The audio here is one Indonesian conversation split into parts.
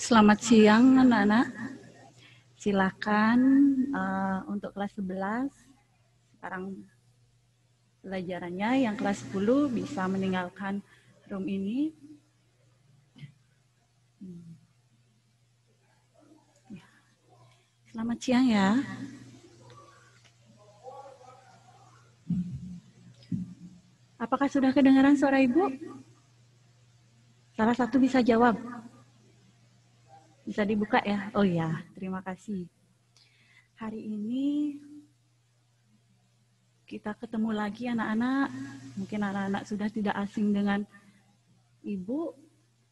Selamat siang anak-anak. Silakan untuk kelas 11. Sekarang pelajarannya yang kelas 10 bisa meninggalkan room ini. Selamat siang ya. Apakah sudah kedengaran suara Ibu? Salah satu bisa jawab. Bisa dibuka ya? Oh ya, terima kasih. Hari ini kita ketemu lagi anak-anak. Mungkin anak-anak sudah tidak asing dengan Ibu.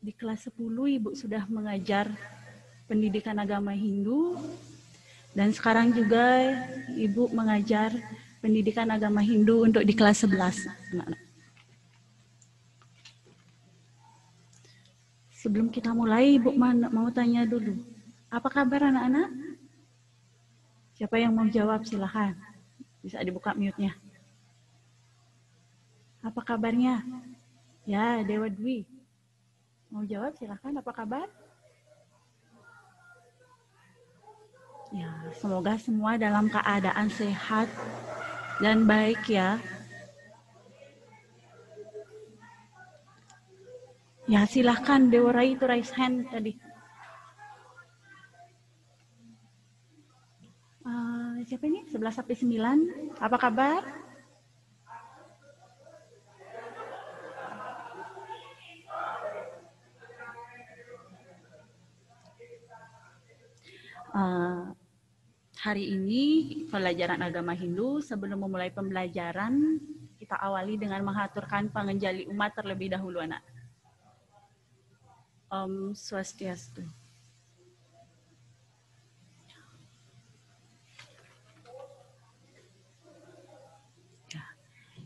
Di kelas 10 Ibu sudah mengajar pendidikan agama Hindu. Dan sekarang juga Ibu mengajar pendidikan agama Hindu untuk di kelas 11. Anak-anak. Sebelum kita mulai, Ibu mau tanya dulu. Apa kabar anak-anak? Siapa yang mau jawab? Silahkan. Bisa dibuka mute-nya. Apa kabarnya? Ya, Dewa Dwi. Mau jawab? Silahkan. Apa kabar? Ya, semoga semua dalam keadaan sehat dan baik ya. Ya, silahkan Dewa Rai itu raise hand tadi. Siapa ini? 11 sampai 9. Apa kabar? Hari ini pelajaran agama Hindu. Sebelum memulai pembelajaran, kita awali dengan mengaturkan pangenjali umat terlebih dahulu, anak. Om Swastiastu.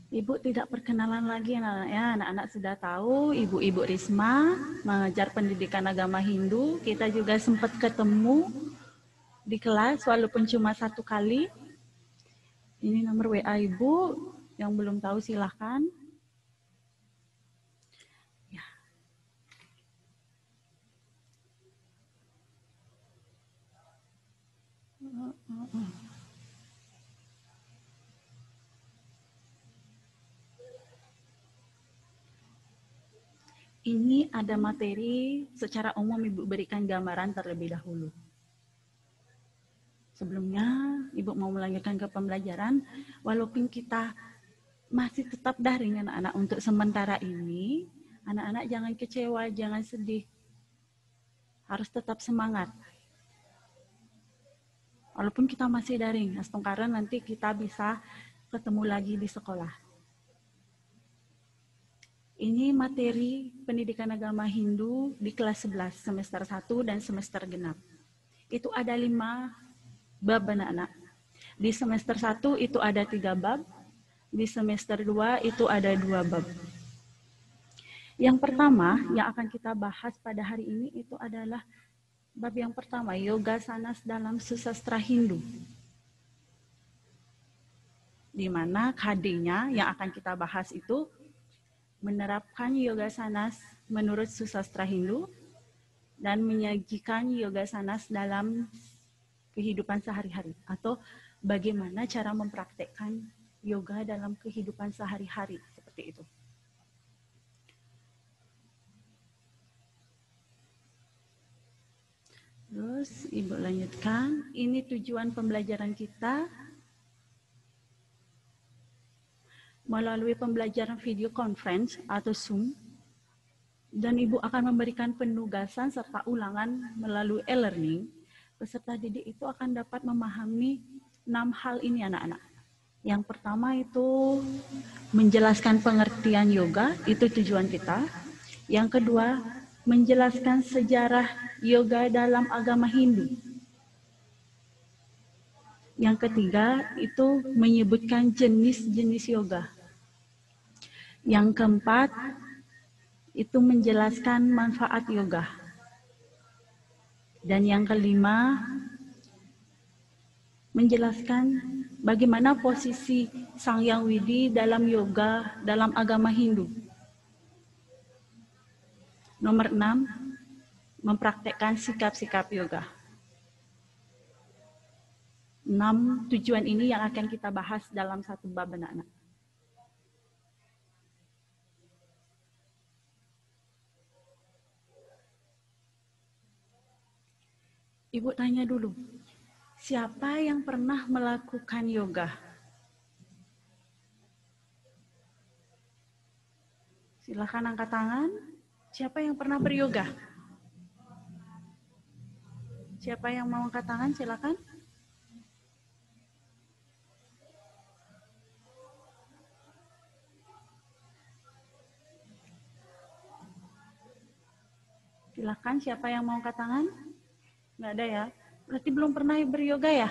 Ibu tidak perkenalan lagi anak-anak ya. Anak-anak sudah tahu Ibu Risma mengajar pendidikan agama Hindu. Kita juga sempat ketemu di kelas walaupun cuma 1 kali. Ini nomor WA Ibu. Yang belum tahu silahkan. Ya. Ini ada materi secara umum Ibu berikan gambaran terlebih dahulu. Sebelumnya Ibu mau melanjutkan ke pembelajaran, walaupun kita masih tetap daring anak-anak untuk sementara ini, anak-anak jangan kecewa, jangan sedih. Harus tetap semangat. Walaupun kita masih daring, karena nanti kita bisa ketemu lagi di sekolah. Ini materi pendidikan agama Hindu di kelas 11, semester 1 dan semester genap. Itu ada 5 bab anak-anak. Di semester 1 itu ada 3 bab, di semester 2 itu ada 2 bab. Yang pertama yang akan kita bahas pada hari ini itu adalah bab yang pertama, yoga sanas dalam susastra Hindu. Di mana KD-nya yang akan kita bahas itu menerapkan yoga sanas menurut susastra Hindu dan menyajikan yoga sanas dalam kehidupan sehari-hari atau bagaimana cara mempraktekkan yoga dalam kehidupan sehari-hari seperti itu. Terus Ibu lanjutkan, ini tujuan pembelajaran kita. Melalui pembelajaran video conference atau Zoom, dan Ibu akan memberikan penugasan serta ulangan melalui e-learning, peserta didik itu akan dapat memahami 6 hal ini anak-anak. Yang pertama itu menjelaskan pengertian yoga, itu tujuan kita. Yang kedua, menjelaskan sejarah yoga dalam agama Hindu. Yang ketiga, itu menyebutkan jenis-jenis yoga. Yang keempat, itu menjelaskan manfaat yoga. Dan yang kelima, menjelaskan bagaimana posisi Sang Hyang Widi dalam yoga dalam agama Hindu. Nomor 6, mempraktekkan sikap-sikap yoga. 6 tujuan ini yang akan kita bahas dalam satu bab anak-anak. Ibu tanya dulu, siapa yang pernah melakukan yoga? Silakan angkat tangan. Siapa yang pernah beryoga? Siapa yang mau angkat tangan? Silakan. Silakan, siapa yang mau angkat tangan? Nggak ada ya? Berarti belum pernah beryoga ya?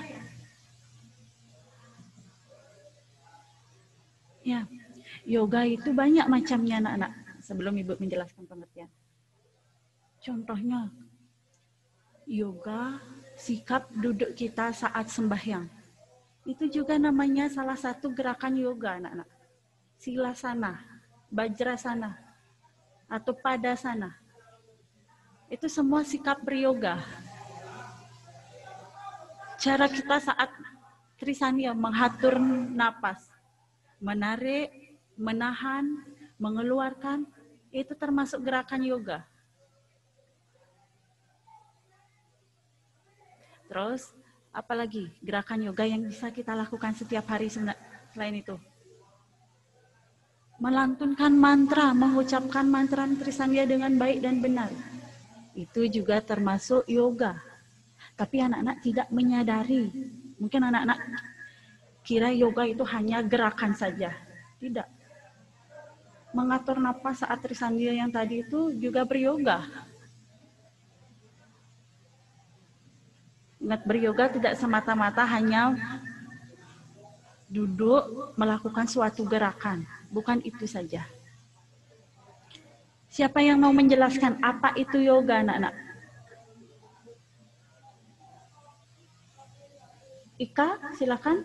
Ya, yoga itu banyak macamnya anak-anak. Sebelum Ibu menjelaskan pengertian. Contohnya, yoga sikap duduk kita saat sembahyang. Itu juga namanya salah satu gerakan yoga anak-anak. Silasana, Bajrasana, atau Padasana. Itu semua sikap beryoga. Cara kita saat Trisanya mengatur napas. Menarik, menahan, mengeluarkan, itu termasuk gerakan yoga. Terus, apalagi gerakan yoga yang bisa kita lakukan setiap hari selain itu? Melantunkan mantra, mengucapkan mantra Trisanya dengan baik dan benar. Itu juga termasuk yoga. Tapi anak-anak tidak menyadari. Mungkin anak-anak kira yoga itu hanya gerakan saja. Tidak. Mengatur napas saat Trisandya yang tadi itu juga beryoga. Ingat, beryoga tidak semata-mata hanya duduk melakukan suatu gerakan. Bukan itu saja. Siapa yang mau menjelaskan apa itu yoga, anak-anak? Ika, silakan.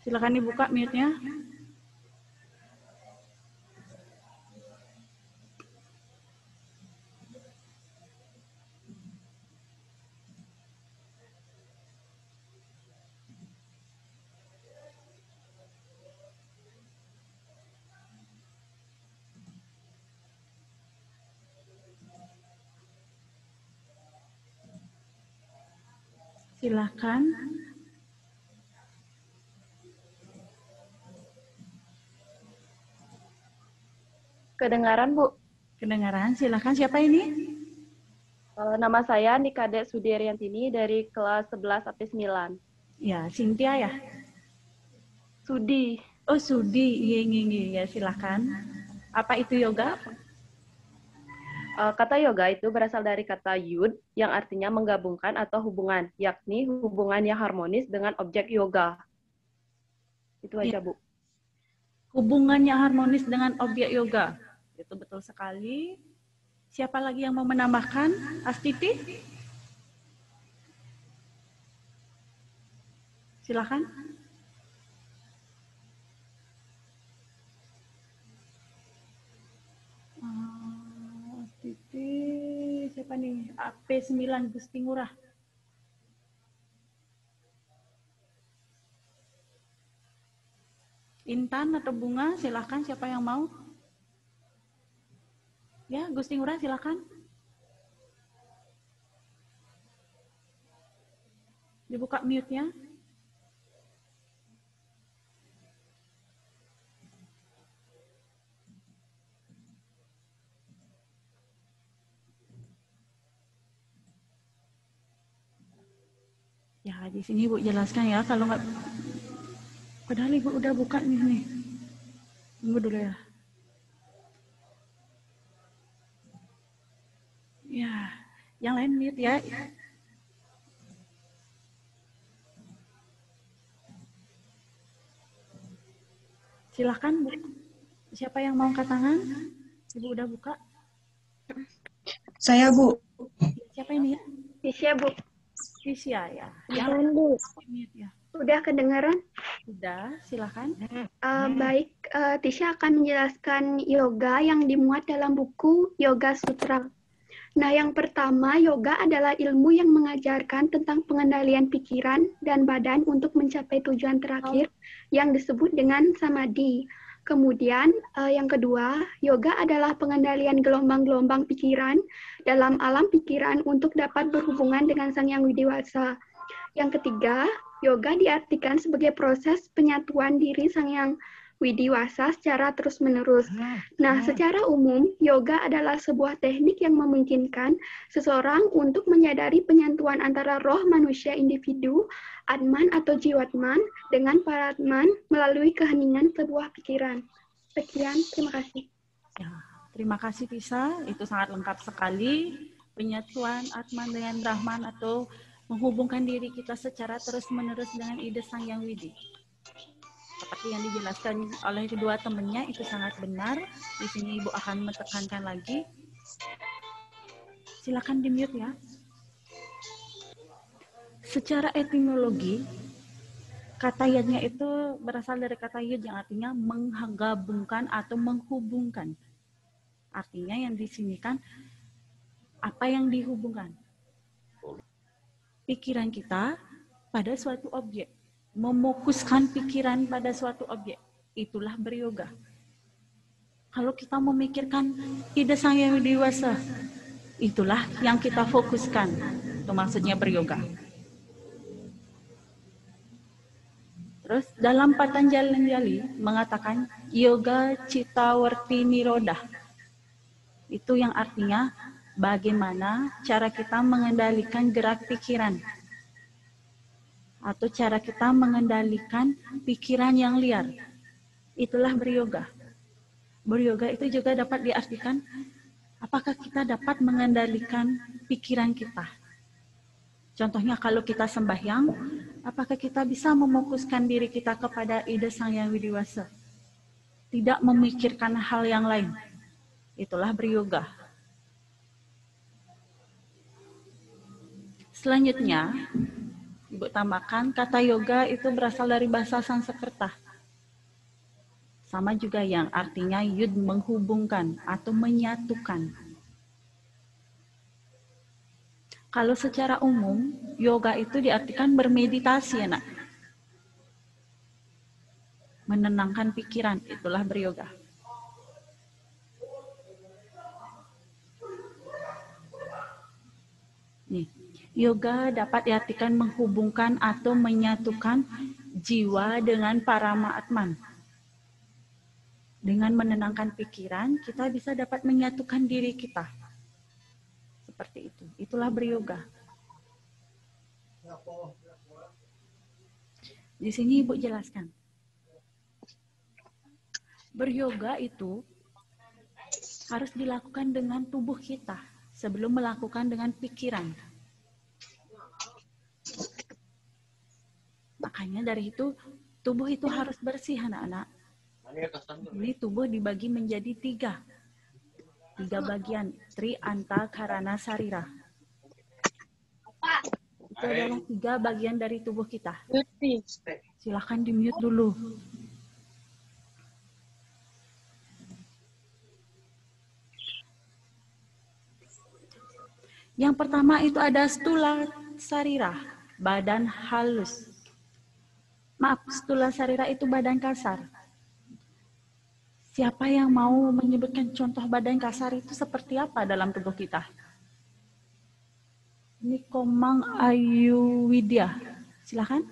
Silakan dibuka mute-nya. Silakan. Kedengaran, Bu? Kedengaran, silakan. Siapa ini? Nama saya Nikade Sudiryantini dari kelas 11 AP 9. Ya, Cynthia ya? Sudi. Oh, Sudi. Iya, ya, silakan. Apa itu yoga? Kata yoga itu berasal dari kata yud yang artinya menggabungkan atau hubungan, yakni hubungan yang harmonis dengan objek yoga. Itu aja, Bu. Hubungannya harmonis dengan objek yoga. Itu betul sekali. Siapa lagi yang mau menambahkan? Astiti? Silakan. Astiti, siapa nih? AP9 Gusti Ngurah. Intan atau Bunga, silakan. Siapa yang mau? Ya, Gusti Ngurah, silakan. Dibuka mute-nya. Ya, di sini Ibu jelaskan ya. Kalau nggak, padahal Ibu udah buka nih. Tunggu dulu ya. Ya, yang lain mute ya. Silakan, Bu. Siapa yang mau angkat tangan? Ibu udah buka? Saya, Bu. Siapa ini ya? Tisya, Bu. Tisya ya. Yang Bu. Mute ya. Udah kedengaran? Sudah, silakan. Baik, Tisha akan menjelaskan yoga yang dimuat dalam buku Yoga Sutra. Nah, yang pertama, yoga adalah ilmu yang mengajarkan tentang pengendalian pikiran dan badan untuk mencapai tujuan terakhir yang disebut dengan samadhi. Kemudian, yang kedua, yoga adalah pengendalian gelombang-gelombang pikiran dalam alam pikiran untuk dapat berhubungan dengan Sang Yang Widiwasa. Yang ketiga, yoga diartikan sebagai proses penyatuan diri Sang Yang Widiwasa secara terus-menerus. Nah, secara umum, yoga adalah sebuah teknik yang memungkinkan seseorang untuk menyadari penyatuan antara roh manusia individu, atman atau jiwatman, dengan paratman melalui keheningan sebuah pikiran. Sekian, terima kasih. Ya, terima kasih Tisa, itu sangat lengkap sekali. Penyatuan Atman dengan Brahman atau menghubungkan diri kita secara terus-menerus dengan ide Sang Yang Widi. Seperti yang dijelaskan oleh kedua temannya itu sangat benar. Di sini Ibu akan menekankan lagi. Silakan di-mute ya. Secara etimologi, kata yadnya itu berasal dari kata yud yang artinya menggabungkan atau menghubungkan. Artinya yang di sini kan apa yang dihubungkan? Pikiran kita pada suatu objek. Memokuskan pikiran pada suatu objek. Itulah beryoga. Kalau kita memikirkan ide Sang Yang Widiwasa, itulah yang kita fokuskan. Itu maksudnya beryoga. Terus dalam Patanjali mengatakan yoga citawarti niroda. Itu yang artinya bagaimana cara kita mengendalikan gerak pikiran. Atau cara kita mengendalikan pikiran yang liar. Itulah beryoga. Beryoga itu juga dapat diartikan apakah kita dapat mengendalikan pikiran kita. Contohnya kalau kita sembahyang, apakah kita bisa memokuskan diri kita kepada ide Sang Yang Widiwasa? Tidak memikirkan hal yang lain. Itulah beryoga. Selanjutnya, Ibu tambahkan, kata yoga itu berasal dari bahasa Sanskerta. Sama juga yang artinya yud menghubungkan atau menyatukan. Kalau secara umum, yoga itu diartikan bermeditasi, Nak. Menenangkan pikiran, itulah beryoga. Nih. Yoga dapat diartikan menghubungkan atau menyatukan jiwa dengan parama atman. Dengan menenangkan pikiran, kita bisa dapat menyatukan diri kita. Seperti itu. Itulah beryoga. Di sini Ibu jelaskan. Beryoga itu harus dilakukan dengan tubuh kita sebelum melakukan dengan pikiran. Makanya dari itu, tubuh itu harus bersih, anak-anak. Ini tubuh dibagi menjadi 3 bagian. Tri, Anta, Karana, Sarira. Itu adalah 3 bagian dari tubuh kita. Silahkan di-mute dulu. Yang pertama itu ada stula sarira, badan halus. Maaf, stula sarira itu badan kasar. Siapa yang mau menyebutkan contoh badan kasar itu seperti apa dalam tubuh kita? Ini Komang Ayu Widya. Silakan.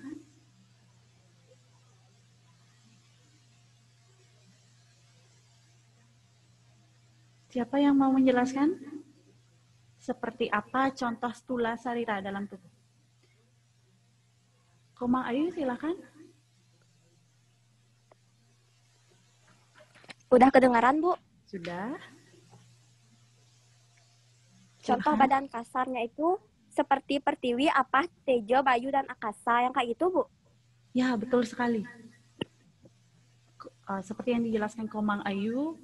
Siapa yang mau menjelaskan? Seperti apa contoh stula sarira dalam tubuh? Komang Ayu, silakan. Udah kedengaran, Bu? Sudah. Contoh badan kasarnya itu seperti pertiwi, apah, tejo, bayu, dan akasa. Yang kayak gitu, Bu? Ya, betul sekali. Seperti yang dijelaskan Komang Ayu,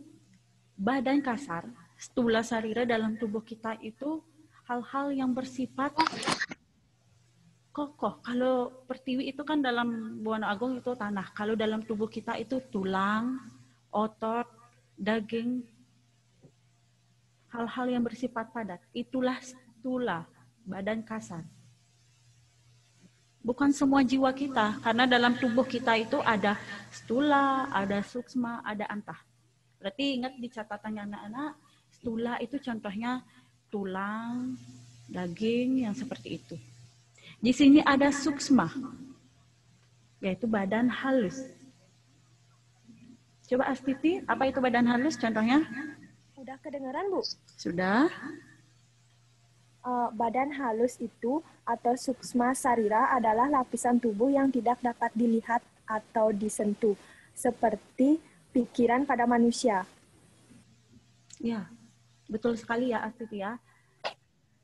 badan kasar, stula sarira dalam tubuh kita itu hal-hal yang bersifat kokoh. Kalau pertiwi itu kan dalam Buana Agung itu tanah. Kalau dalam tubuh kita itu tulang, otot, daging, hal-hal yang bersifat padat. Itulah stula, badan kasar. Bukan semua jiwa kita, karena dalam tubuh kita itu ada stula, ada suksma, ada antah. Berarti ingat di catatannya anak-anak, stula itu contohnya tulang, daging yang seperti itu. Di sini ada suksma, yaitu badan halus. Coba Astiti, apa itu badan halus contohnya? Udah kedengeran, Bu? Sudah. Badan halus itu atau suksma sarira adalah lapisan tubuh yang tidak dapat dilihat atau disentuh, seperti pikiran pada manusia. Ya, betul sekali ya Astiti ya.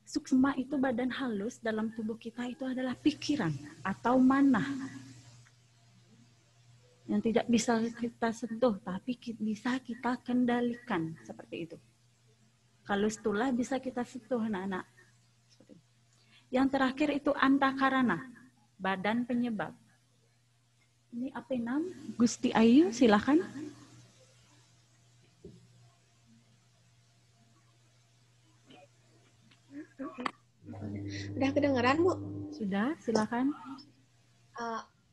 Suksma itu badan halus dalam tubuh kita itu adalah pikiran atau manah. Yang tidak bisa kita sentuh, tapi bisa kita kendalikan, seperti itu. Kalau stula bisa kita sentuh anak-anak. Yang terakhir itu antakarana, badan penyebab. Ini apa nam? Gusti Ayu, silakan. Udah kedengeran, Bu? Sudah, silakan.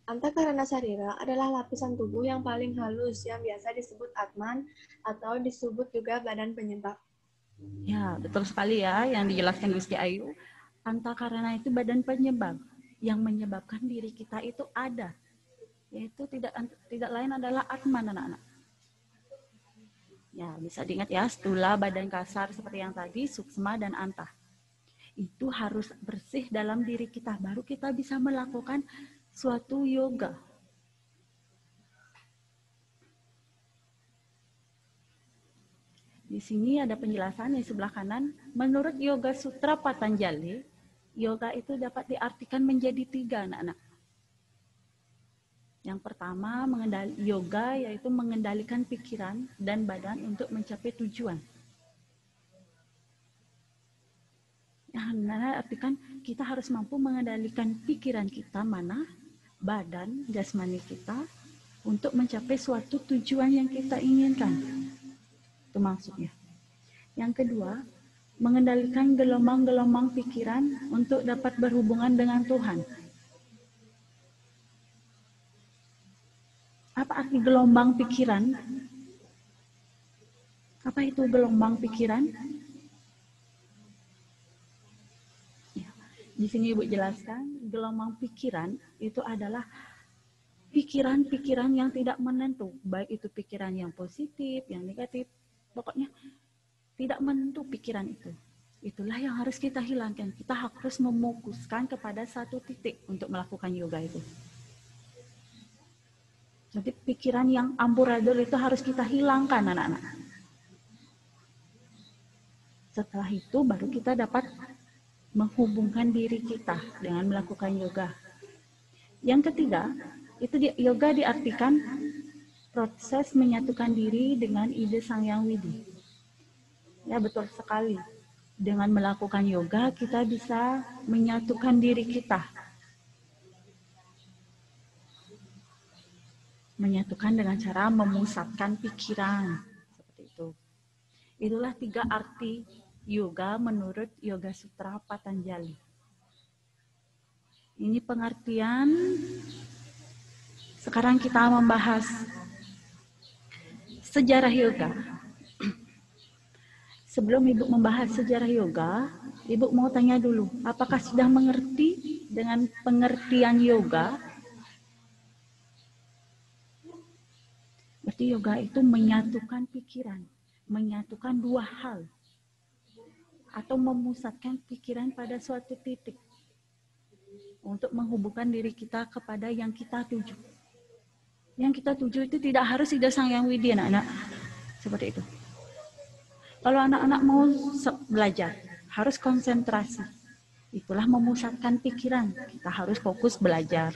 Antakarana sarira adalah lapisan tubuh yang paling halus yang biasa disebut atman atau disebut juga badan penyebab. Ya, betul sekali ya yang dijelaskan Gusti Ayu. Antakarana itu badan penyebab yang menyebabkan diri kita itu ada. Yaitu tidak lain adalah atman anak-anak. Ya, bisa diingat ya, stula, badan kasar seperti yang tadi, suksma dan antah. Itu harus bersih dalam diri kita, baru kita bisa melakukan suatu yoga. Di sini ada penjelasan di sebelah kanan. Menurut Yoga Sutra Patanjali, yoga itu dapat diartikan menjadi 3, anak-anak. Yang pertama, yoga yaitu mengendalikan pikiran dan badan untuk mencapai tujuan. Yang anak-anak artikan kita harus mampu mengendalikan pikiran kita, mana, badan, jasmani kita untuk mencapai suatu tujuan yang kita inginkan. Itu maksudnya. Yang kedua, mengendalikan gelombang-gelombang pikiran untuk dapat berhubungan dengan Tuhan. Apa arti gelombang pikiran? Apa itu gelombang pikiran? Ya, di sini Ibu jelaskan, gelombang pikiran itu adalah pikiran-pikiran yang tidak menentu, baik itu pikiran yang positif, yang negatif. Pokoknya tidak menentu pikiran itu. Itulah yang harus kita hilangkan. Kita harus memokuskan kepada satu titik untuk melakukan yoga itu. Jadi pikiran yang amburadul itu harus kita hilangkan anak-anak. Setelah itu baru kita dapat menghubungkan diri kita dengan melakukan yoga. Yang ketiga, itu yoga diartikan proses menyatukan diri dengan ide Sang Yang Widi. Ya, betul sekali. Dengan melakukan yoga, kita bisa menyatukan diri kita. Menyatukan dengan cara memusatkan pikiran. Seperti itu. Itulah 3 arti yoga menurut Yoga Sutra Patanjali. Ini pengertian. Sekarang kita membahas sejarah yoga. Sebelum Ibu membahas sejarah yoga, Ibu mau tanya dulu, apakah sudah mengerti dengan pengertian yoga? Berarti yoga itu menyatukan pikiran, menyatukan 2 hal, atau memusatkan pikiran pada suatu titik untuk menghubungkan diri kita kepada yang kita tuju. Yang kita tuju itu tidak harus ide Sang Yang Widi, anak-anak. Seperti itu. Kalau anak-anak mau belajar, harus konsentrasi. Itulah memusatkan pikiran. Kita harus fokus belajar.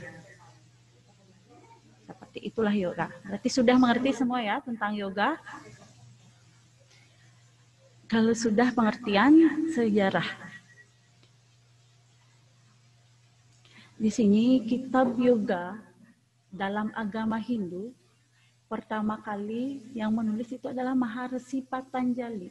Seperti itulah yoga. Berarti sudah mengerti semua ya tentang yoga? Kalau sudah pengertian sejarah. Di sini kitab yoga dalam agama Hindu pertama kali yang menulis itu adalah Maharshi Patanjali.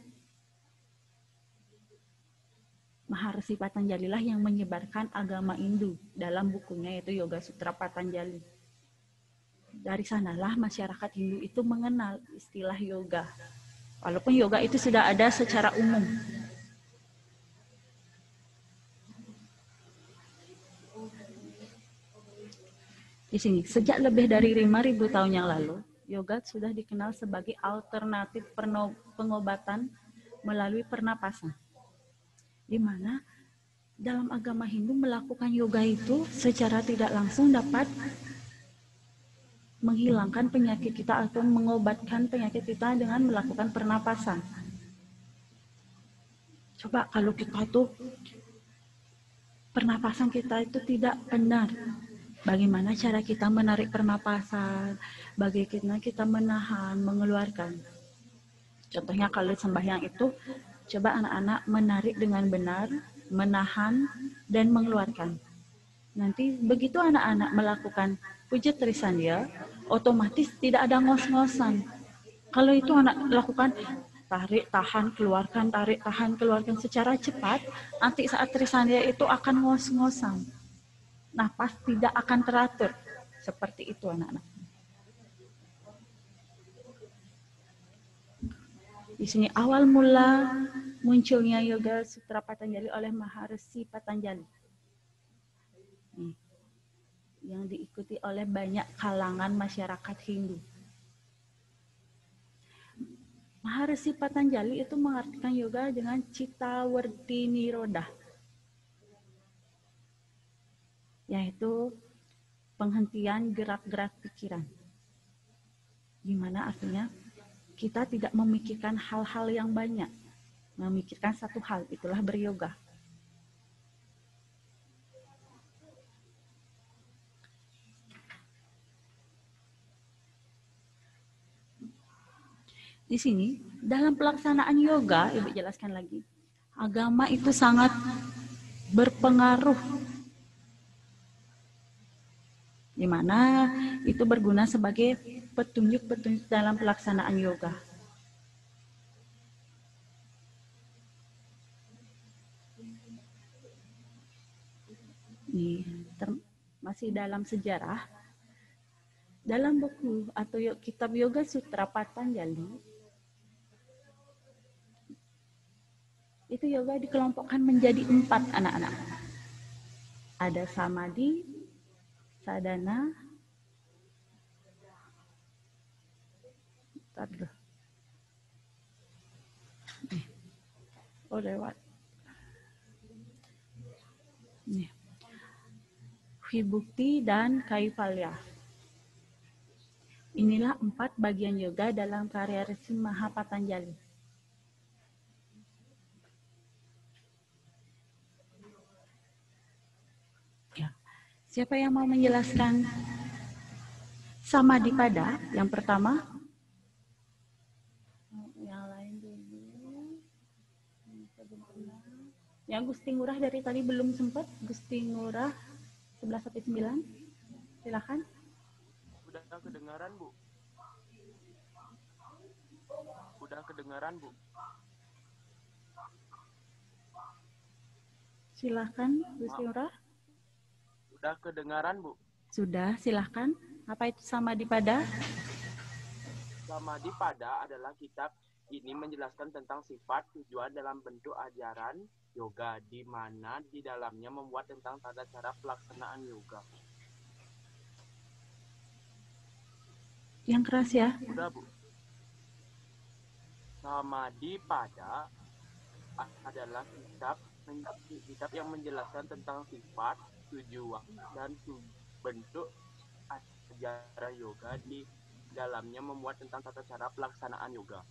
Maharshi Patanjali lah yang menyebarkan agama Hindu dalam bukunya yaitu Yoga Sutra Patanjali. Dari sanalah masyarakat Hindu itu mengenal istilah yoga. Walaupun yoga itu sudah ada secara umum. Di sini, sejak lebih dari 5.000 tahun yang lalu, yoga sudah dikenal sebagai alternatif pengobatan melalui pernapasan. Di mana dalam agama Hindu melakukan yoga itu secara tidak langsung dapat menghilangkan penyakit kita atau mengobatkan penyakit kita dengan melakukan pernapasan. Coba kalau kita tuh pernapasan kita itu tidak benar. Bagaimana cara kita menarik pernapasan, bagaimana kita menahan, mengeluarkan. Contohnya kalau sembahyang itu, coba anak-anak menarik dengan benar, menahan, dan mengeluarkan. Nanti begitu anak-anak melakukan puja trisandya, otomatis tidak ada ngos-ngosan. Kalau itu anak lakukan tarik, tahan, keluarkan secara cepat, nanti saat trisandya itu akan ngos-ngosan. Napas tidak akan teratur. Seperti itu anak-anak. Di sini awal mula munculnya Yoga Sutra Patanjali oleh Maharshi Patanjali. Yang diikuti oleh banyak kalangan masyarakat Hindu. Maharshi Patanjali itu mengartikan yoga dengan Cittawarti Nirodha, yaitu penghentian gerak-gerak pikiran. Gimana artinya? Kita tidak memikirkan hal-hal yang banyak, memikirkan satu hal, itulah beryoga. Di sini, dalam pelaksanaan yoga, Ibu jelaskan lagi, agama itu sangat berpengaruh, di mana itu berguna sebagai petunjuk-petunjuk dalam pelaksanaan yoga. Masih dalam sejarah, dalam buku atau kitab Yoga Sutra Patanjali, itu yoga dikelompokkan menjadi 4 anak-anak. Ada samadhi, sadhana, lewat. Vibhukti dan Kaivalya. Inilah 4 bagian yoga dalam karya Resi Mahapatanjali. Ya. Siapa yang mau menjelaskan Samadhipada yang pertama? Yang lain dulu. Yang Gusti Ngurah dari tadi belum sempat. Gusti Ngurah 11-9. Silakan. Udah kedengaran, Bu? Udah kedengaran, Bu? Silakan, Gusti Ngurah. Udah kedengaran, Bu? Sudah, silakan. Apa itu Samadhipada? Samadhipada adalah kitab ini menjelaskan tentang sifat tujuan dalam bentuk ajaran yoga, di mana di dalamnya membuat tentang tata cara pelaksanaan yoga. Yang keras ya. Udah, Bu. Samadhipada adalah kitab yang menjelaskan tentang sifat, tujuan, dan bentuk ajaran yoga, di dalamnya memuat tentang tata cara pelaksanaan yoga.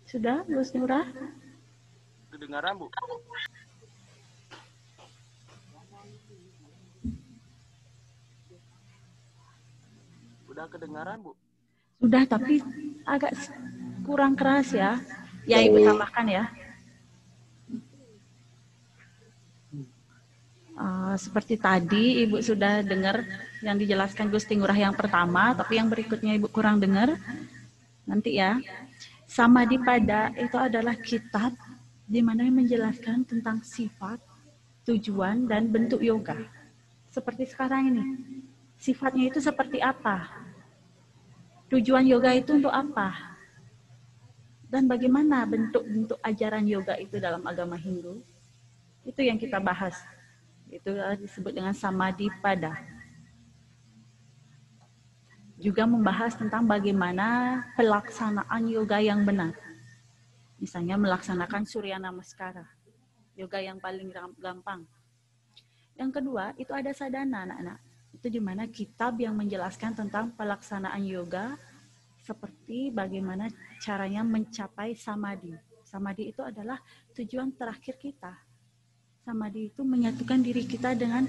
Sudah, Gus Ngurah? Kedengaran, Bu? Udah kedengaran, Bu? Sudah, tapi agak kurang keras ya. Ya, Ibu tambahkan ya. Seperti tadi Ibu sudah dengar yang dijelaskan Gusti Ngurah yang pertama, tapi yang berikutnya Ibu kurang dengar. Nanti ya. Samadhipada itu adalah kitab di mana yang menjelaskan tentang sifat, tujuan, dan bentuk yoga. Seperti sekarang ini. Sifatnya itu seperti apa? Tujuan yoga itu untuk apa? Dan bagaimana bentuk-bentuk ajaran yoga itu dalam agama Hindu? Itu yang kita bahas. Itu disebut dengan samadhipada. Juga membahas tentang bagaimana pelaksanaan yoga yang benar. Misalnya melaksanakan Surya Namaskara. Yoga yang paling gampang. Yang kedua, itu ada sadhana, anak-anak. Itu di mana kitab yang menjelaskan tentang pelaksanaan yoga seperti bagaimana caranya mencapai samadhi. Samadhi itu adalah tujuan terakhir kita. Samadhi itu menyatukan diri kita dengan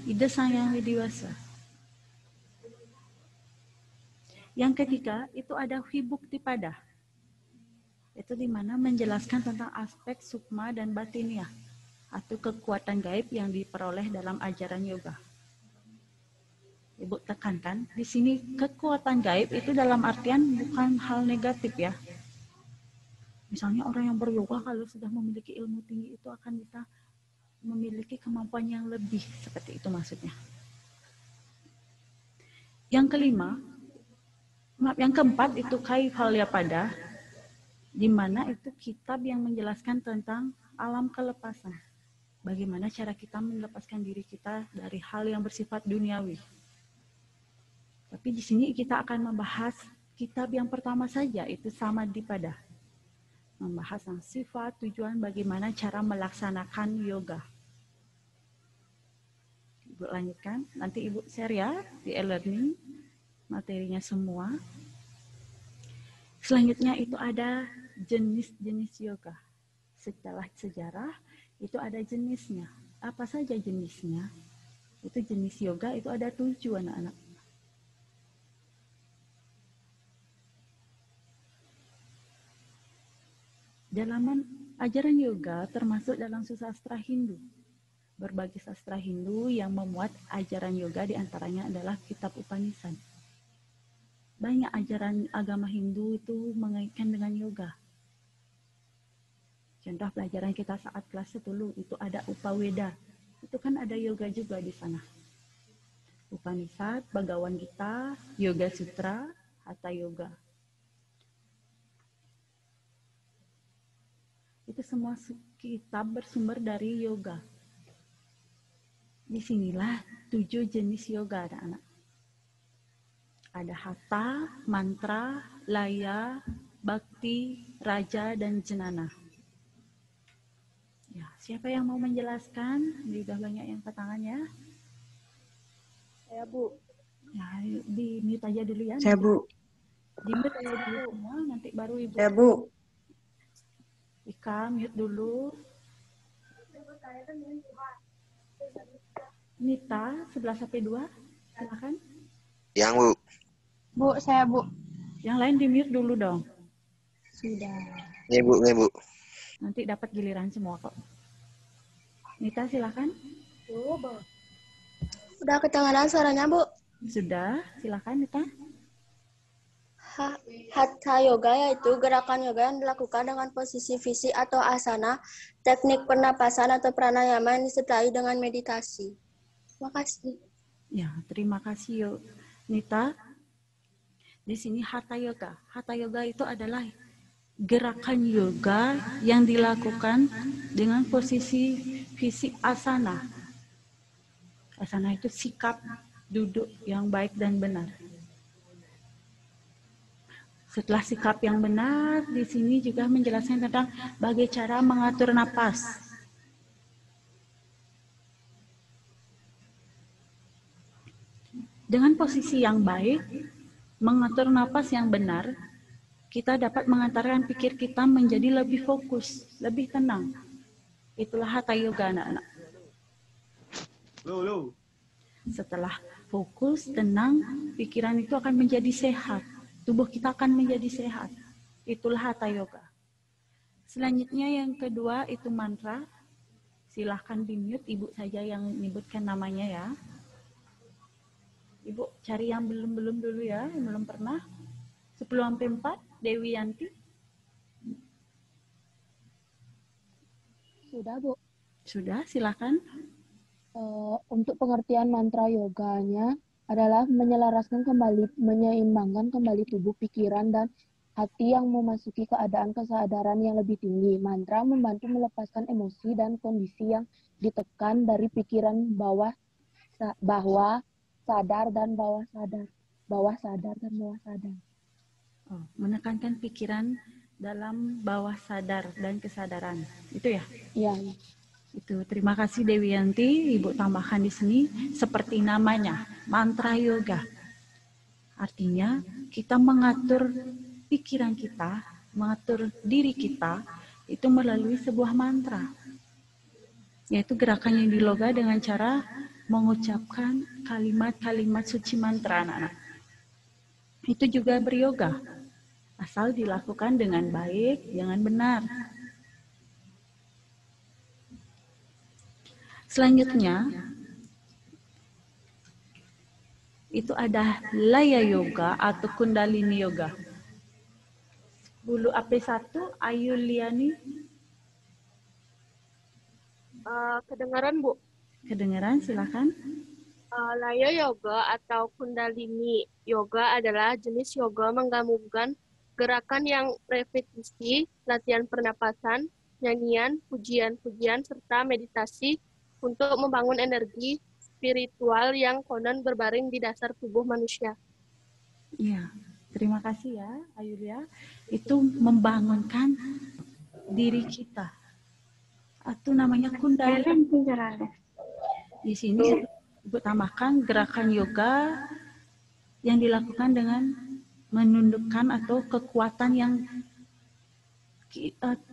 ide Sang Yang Widiwasa. Yang ketiga, itu ada Vibhuktipada. Itu di mana menjelaskan tentang aspek sukma dan batiniah, atau kekuatan gaib yang diperoleh dalam ajaran yoga. Ibu tekankan, di sini kekuatan gaib itu dalam artian bukan hal negatif ya. Misalnya orang yang beryoga kalau sudah memiliki ilmu tinggi itu akan bisa memiliki kemampuan yang lebih, seperti itu maksudnya. Yang kelima, yang keempat itu Kaivalyapada, di mana itu kitab yang menjelaskan tentang alam kelepasan. Bagaimana cara kita melepaskan diri kita dari hal yang bersifat duniawi. Tapi di sini kita akan membahas kitab yang pertama saja, itu Samadhipada. Membahas tentang sifat, tujuan, bagaimana cara melaksanakan yoga. Ibu lanjutkan, nanti Ibu share ya di e-learning materinya semua. Selanjutnya itu ada jenis-jenis yoga. Setelah sejarah itu ada jenisnya. Apa saja jenisnya? Itu jenis yoga itu ada 7 anak-anak. Dalam ajaran yoga termasuk dalam sastra Hindu. Berbagai sastra Hindu yang memuat ajaran yoga diantaranya adalah kitab Upanishad. Banyak ajaran agama Hindu itu mengaitkan dengan yoga. Contoh pelajaran kita saat kelas 10 itu ada Upaweda. Itu kan ada yoga juga di sana. Upanishad, Bhagavad Gita, Yoga Sutra, Hatha Yoga. Itu semua kitab bersumber dari yoga. Disinilah 7 jenis yoga anak-anak. Ada Hatha, Mantra, Laya, Bhakti, Raja, dan Jnana. Ya, siapa yang mau menjelaskan? Sudah banyak yang angkat tangan ya. Saya, Bu. Ya, di-mute aja dulu ya. Saya, Bu. Di-mute aja dulu semua, nanti baru Ibu. Saya, Bu. Ika, mute dulu. Nita, 11-2, silakan. Yang, Bu. Bu, saya Bu. Yang lain di-mute dulu dong. Sudah. Nih, Bu. Nanti dapat giliran semua kok. Nita, silakan. Udah kedengaran suaranya, Bu? Sudah, silakan Nita. Hatha yoga yaitu gerakan yoga yang dilakukan dengan posisi fisik atau asana, teknik pernapasan atau pranayama yang disertai dengan meditasi. Terima kasih. Ya, terima kasih Nita. Di sini Hatha yoga. Hatha yoga itu adalah gerakan yoga yang dilakukan dengan posisi fisik asana. Asana itu sikap duduk yang baik dan benar. Setelah sikap yang benar, di sini juga menjelaskan tentang bagaimana cara mengatur napas. Dengan posisi yang baik, mengatur napas yang benar, kita dapat mengantarkan pikir kita menjadi lebih fokus, lebih tenang. Itulah Hatha yoga anak-anak. Setelah fokus, tenang, pikiran itu akan menjadi sehat. Tubuh kita akan menjadi sehat. Itulah Hatha yoga. Selanjutnya yang kedua itu mantra. Silahkan di-mute Ibu saja yang menyebutkan namanya ya. Ibu cari yang belum dulu ya, yang belum pernah. 10-4, Dewi Yanti. Sudah, Bu. Sudah, silakan. Untuk pengertian mantra yoganya adalah menyeimbangkan kembali tubuh, pikiran, dan hati yang memasuki keadaan kesadaran yang lebih tinggi. Mantra membantu melepaskan emosi dan kondisi yang ditekan dari pikiran bawah sadar dan bawah sadar. Oh, menekankan pikiran dalam bawah sadar dan kesadaran. Itu ya? Iya. Itu. Terima kasih Dewi Yanti. Ibu tambahkan di sini seperti namanya, mantra yoga. Artinya kita mengatur pikiran kita, mengatur diri kita itu melalui sebuah mantra. Yaitu gerakan yang diloga dengan cara mengucapkan kalimat-kalimat suci mantra anak-anak. Itu juga beryoga. Asal dilakukan dengan baik, dengan benar. Selanjutnya, itu ada Laya Yoga atau Kundalini Yoga. Bulu AP1, Ayu Liani. Kedengaran, Bu? Kedengaran, silakan. Laya Yoga atau Kundalini Yoga adalah jenis yoga menggabungkan gerakan yang repetisi, latihan pernapasan, nyanyian, pujian-pujian, serta meditasi untuk membangun energi spiritual yang konon berbaring di dasar tubuh manusia. Iya, terima kasih ya, Ayulia. Itu membangunkan diri kita. Itu namanya Kundalini. Di sini Ibu tambahkan gerakan yoga yang dilakukan dengan menundukkan atau kekuatan yang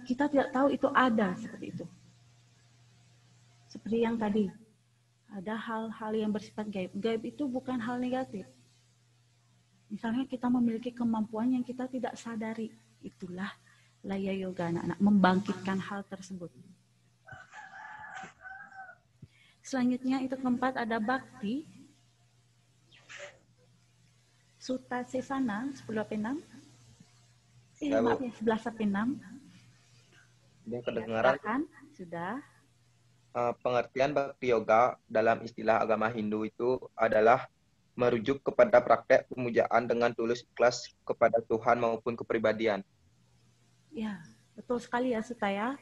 kita tidak tahu itu ada seperti itu. Seperti yang tadi, ada hal-hal yang bersifat gaib. Gaib itu bukan hal negatif. Misalnya kita memiliki kemampuan yang kita tidak sadari. Itulah Laya Yoga anak-anak, membangkitkan hal tersebut. Selanjutnya itu keempat ada Bhakti. Sutta Sesana 10-6. Maaf ya, 11-6. Yang kedengaran. Silakan, sudah. Pengertian Bhakti Yoga dalam istilah agama Hindu itu adalah merujuk kepada praktek pemujaan dengan tulus ikhlas kepada Tuhan maupun kepribadian. Ya, betul sekali ya Sutta ya.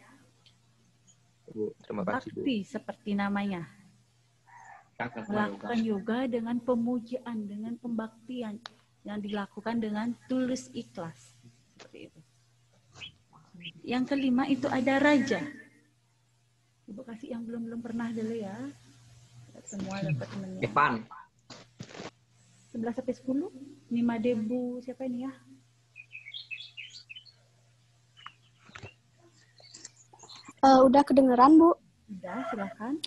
Bu, terima kasih, Bu. Bhakti seperti namanya. Melakukan yoga dengan pemujaan, dengan pembaktian yang dilakukan dengan tulus ikhlas. Seperti itu. Yang kelima itu ada Raja. Ibu kasih yang belum pernah dulu ya. Semua dapat temannya. Evan. 11-10. Nima Debu, siapa ini ya? Udah kedengeran, Bu? Udah, silakan.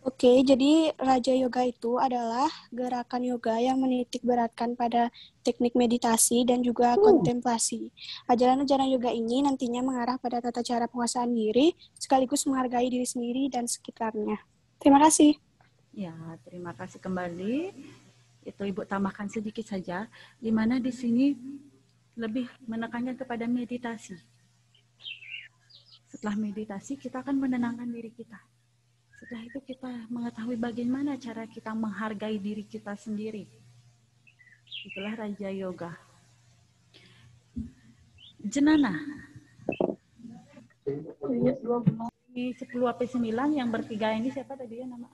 Oke, jadi Raja Yoga itu adalah gerakan yoga yang menitik beratkan pada teknik meditasi dan juga kontemplasi. Ajaran-ajaran yoga ini nantinya mengarah pada tata cara penguasaan diri, sekaligus menghargai diri sendiri dan sekitarnya. Terima kasih. Ya, terima kasih kembali. Itu Ibu tambahkan sedikit saja, di mana di sini lebih menekankan kepada meditasi. Setelah meditasi, kita akan menenangkan diri kita. Setelah itu kita mengetahui bagaimana cara kita menghargai diri kita sendiri. Itulah Raja Yoga. Jenana. Di 10-9 yang bertiga ini siapa tadi ya nama?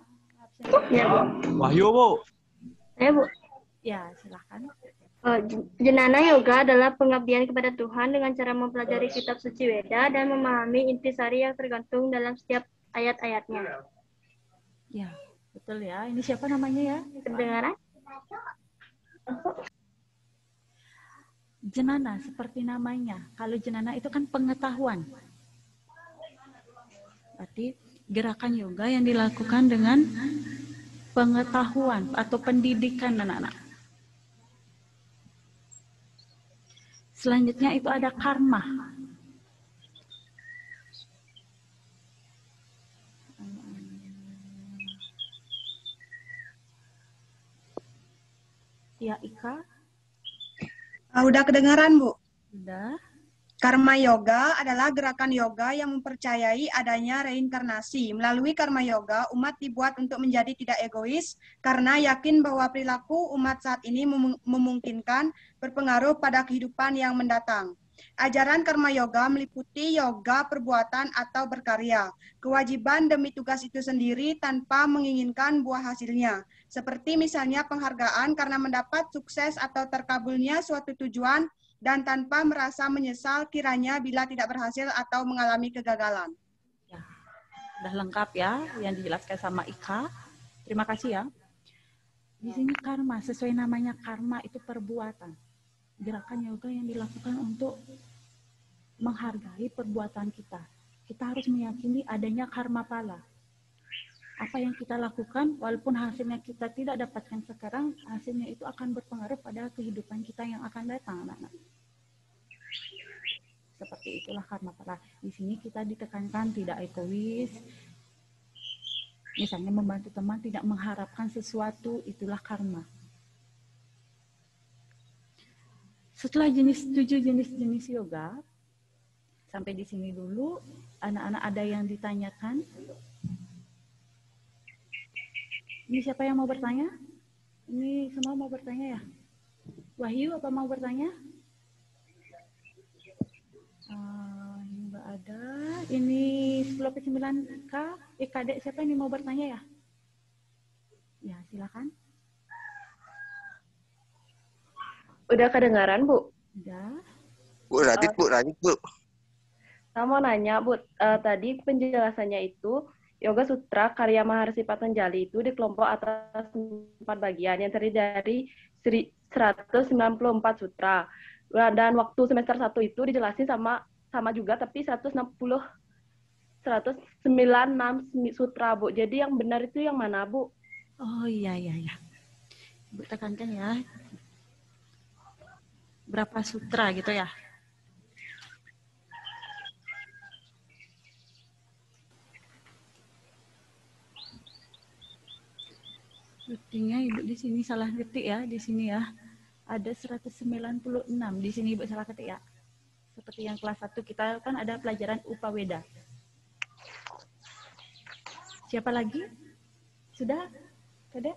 Ya, Bu. Wahyu, Bu. Saya, Bu. Ya, silakan. Jenana Yoga adalah pengabdian kepada Tuhan dengan cara mempelajari kitab suci Weda dan memahami intisari yang tergantung dalam setiap ayat-ayatnya. Ya, betul ya. Ini siapa namanya ya? Kedengaran? Jenana, seperti namanya. Kalau jenana itu kan pengetahuan. Berarti gerakan yoga yang dilakukan dengan pengetahuan atau pendidikan anak-anak. Selanjutnya itu ada karma. Ya, Ika. Udah kedengaran, Bu? Udah. Karma yoga adalah gerakan yoga yang mempercayai adanya reinkarnasi. Melalui karma yoga, umat dibuat untuk menjadi tidak egois karena yakin bahwa perilaku umat saat ini memungkinkan berpengaruh pada kehidupan yang mendatang. Ajaran karma yoga meliputi yoga perbuatan atau berkarya, kewajiban demi tugas itu sendiri tanpa menginginkan buah hasilnya, seperti misalnya penghargaan karena mendapat sukses atau terkabulnya suatu tujuan, dan tanpa merasa menyesal kiranya bila tidak berhasil atau mengalami kegagalan. Ya, udah lengkap ya yang dijelaskan sama Ika. Terima kasih ya. Di sini karma, sesuai namanya karma itu perbuatan. Gerakan yoga yang dilakukan untuk menghargai perbuatan kita. Kita harus meyakini adanya karma pala. Apa yang kita lakukan, walaupun hasilnya kita tidak dapatkan sekarang, hasilnya itu akan berpengaruh pada kehidupan kita yang akan datang, anak-anak. Seperti itulah karma pala. Di sini kita ditekankan tidak egois. Misalnya membantu teman, tidak mengharapkan sesuatu, itulah karma. Setelah 7 jenis yoga, sampai di sini dulu, anak-anak ada yang ditanyakan? Ini siapa yang mau bertanya? Ini semua mau bertanya ya? Wahyu, apa mau bertanya? Ini nggak ada. Ini 10/9K. Kadek, siapa yang mau bertanya ya? Ya, silakan. Udah kedengaran, Bu? Udah. Bu, lanjut, Bu, lanjut, Bu. Saya mau nanya, Bu, tadi penjelasannya itu Yoga Sutra karya Maharshi Patanjali itu di kelompok atas 4 bagian yang terdiri dari 194 sutra. Dan waktu semester 1 itu dijelasin sama juga tapi 196 sutra, Bu. Jadi yang benar itu yang mana, Bu? Oh iya. Bu tekankan ya. Berapa sutra gitu ya? Buktinya Ibu di sini salah ketik ya, di sini ya. Ada 196, di sini Ibu salah ketik ya. Seperti yang kelas 1 kita kan ada pelajaran Upaweda. Siapa lagi? Sudah? Kadek?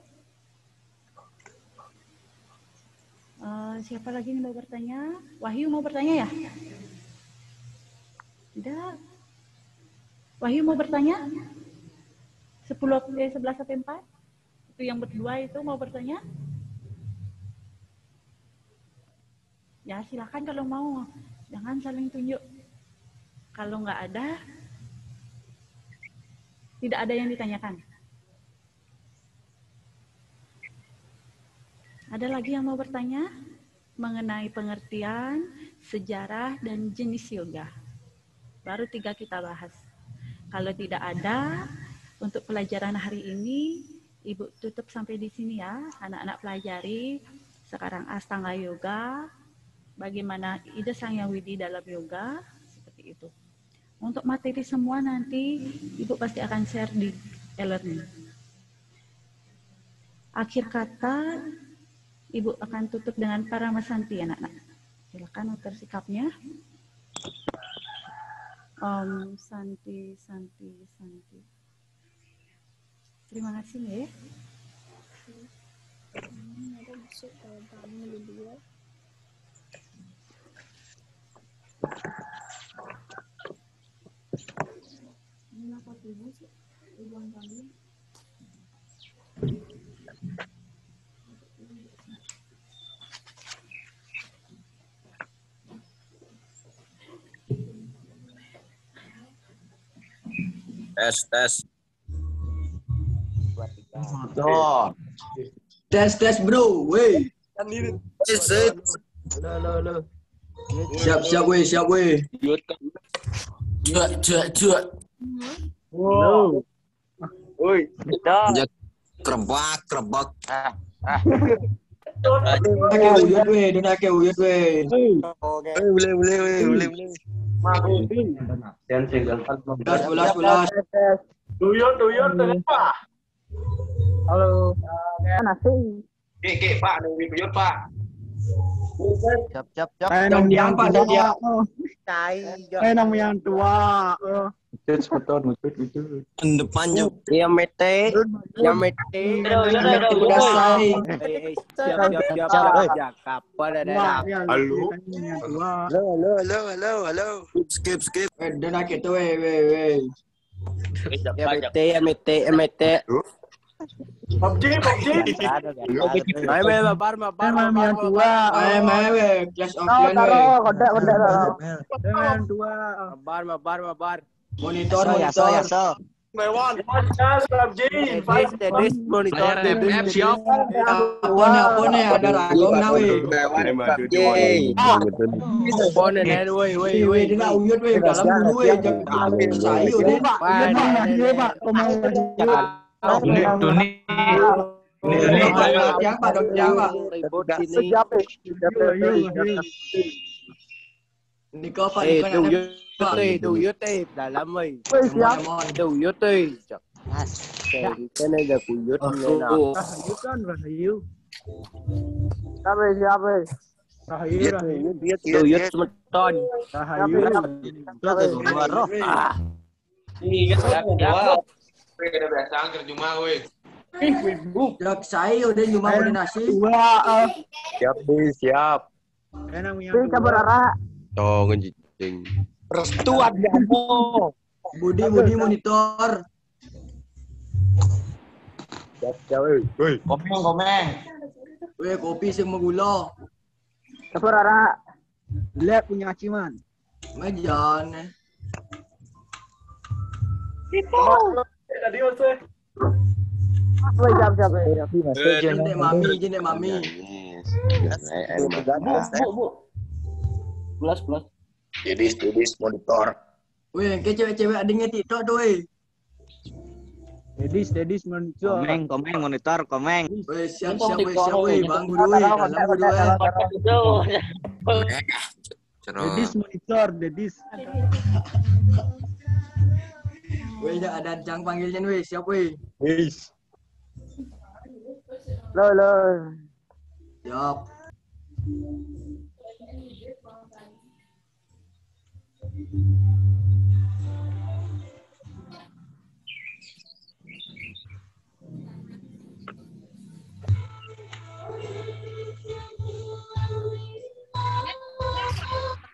Siapa lagi yang mau bertanya? Wahyu mau bertanya ya? Tidak. Wahyu mau bertanya? 11/4? Itu yang berdua itu mau bertanya? Ya silakan kalau mau. Jangan saling tunjuk. Kalau nggak ada, tidak ada yang ditanyakan. Ada lagi yang mau bertanya mengenai pengertian, sejarah, dan jenis yoga? Baru 3 kita bahas. Kalau tidak ada, untuk pelajaran hari ini, Ibu tutup sampai di sini ya. Anak-anak pelajari sekarang Astanga Yoga, bagaimana ide Sang Yang Widi dalam yoga, seperti itu. Untuk materi semua nanti Ibu pasti akan share di e-learning. Akhir kata, Ibu akan tutup dengan Paramasanti, anak-anak. Silakan atur sikapnya. Om Santi. Terima kasih ya. Tes. Tuh. Tes bro, weh. Halo. Siap weh. Cuak. Wow. Woi, Kerebak. Boleh. Belas. Tuyul kenapa? Halo. Nasi. Pak, nunggu kuyut, Pak. Siap. Jam diam, Pak, jam diam. Nama yang tua. Depan jam. Yang mete. Kudasai. Siap. Kapan ada? Halo. Halo. Skip. Dan akhir tu, weh. Yang mete. PUBG. Main, mabar. Main, weh. Clash of Clans, weh. Mabar. Monitor. Tedis monitor. Apa nih? Ada ragam na, weh. Weh, dia nak uyut, weh. Dalam dulu, weh. Jangan sayu, deh. Ini Pak. Ini kau Pak. Duyut dalam weh. Duyut Kan ada kuyut Duyut semeton. Udah biasa angker cuma, weh. Jak saya udah cuma udah nasi. Siap. Tong anjing. Restu ada mo. Budi monitor. Siap, weh. Komeng. Weh, kopi sama gula. Lep punya ciman. Majan. Jenek mami. Plus. Jedis monitor. Weh, ke cewek-cewek adanya TikTok tuh, weh. Dedis monitor. Komeng monitor. Weh, siap, weh. Bang Guru, weh. Dalam Guru, weh. Dedis monitor. Weh, ada Jang panggilnya, weh. Siap, weh. Lo. Siap.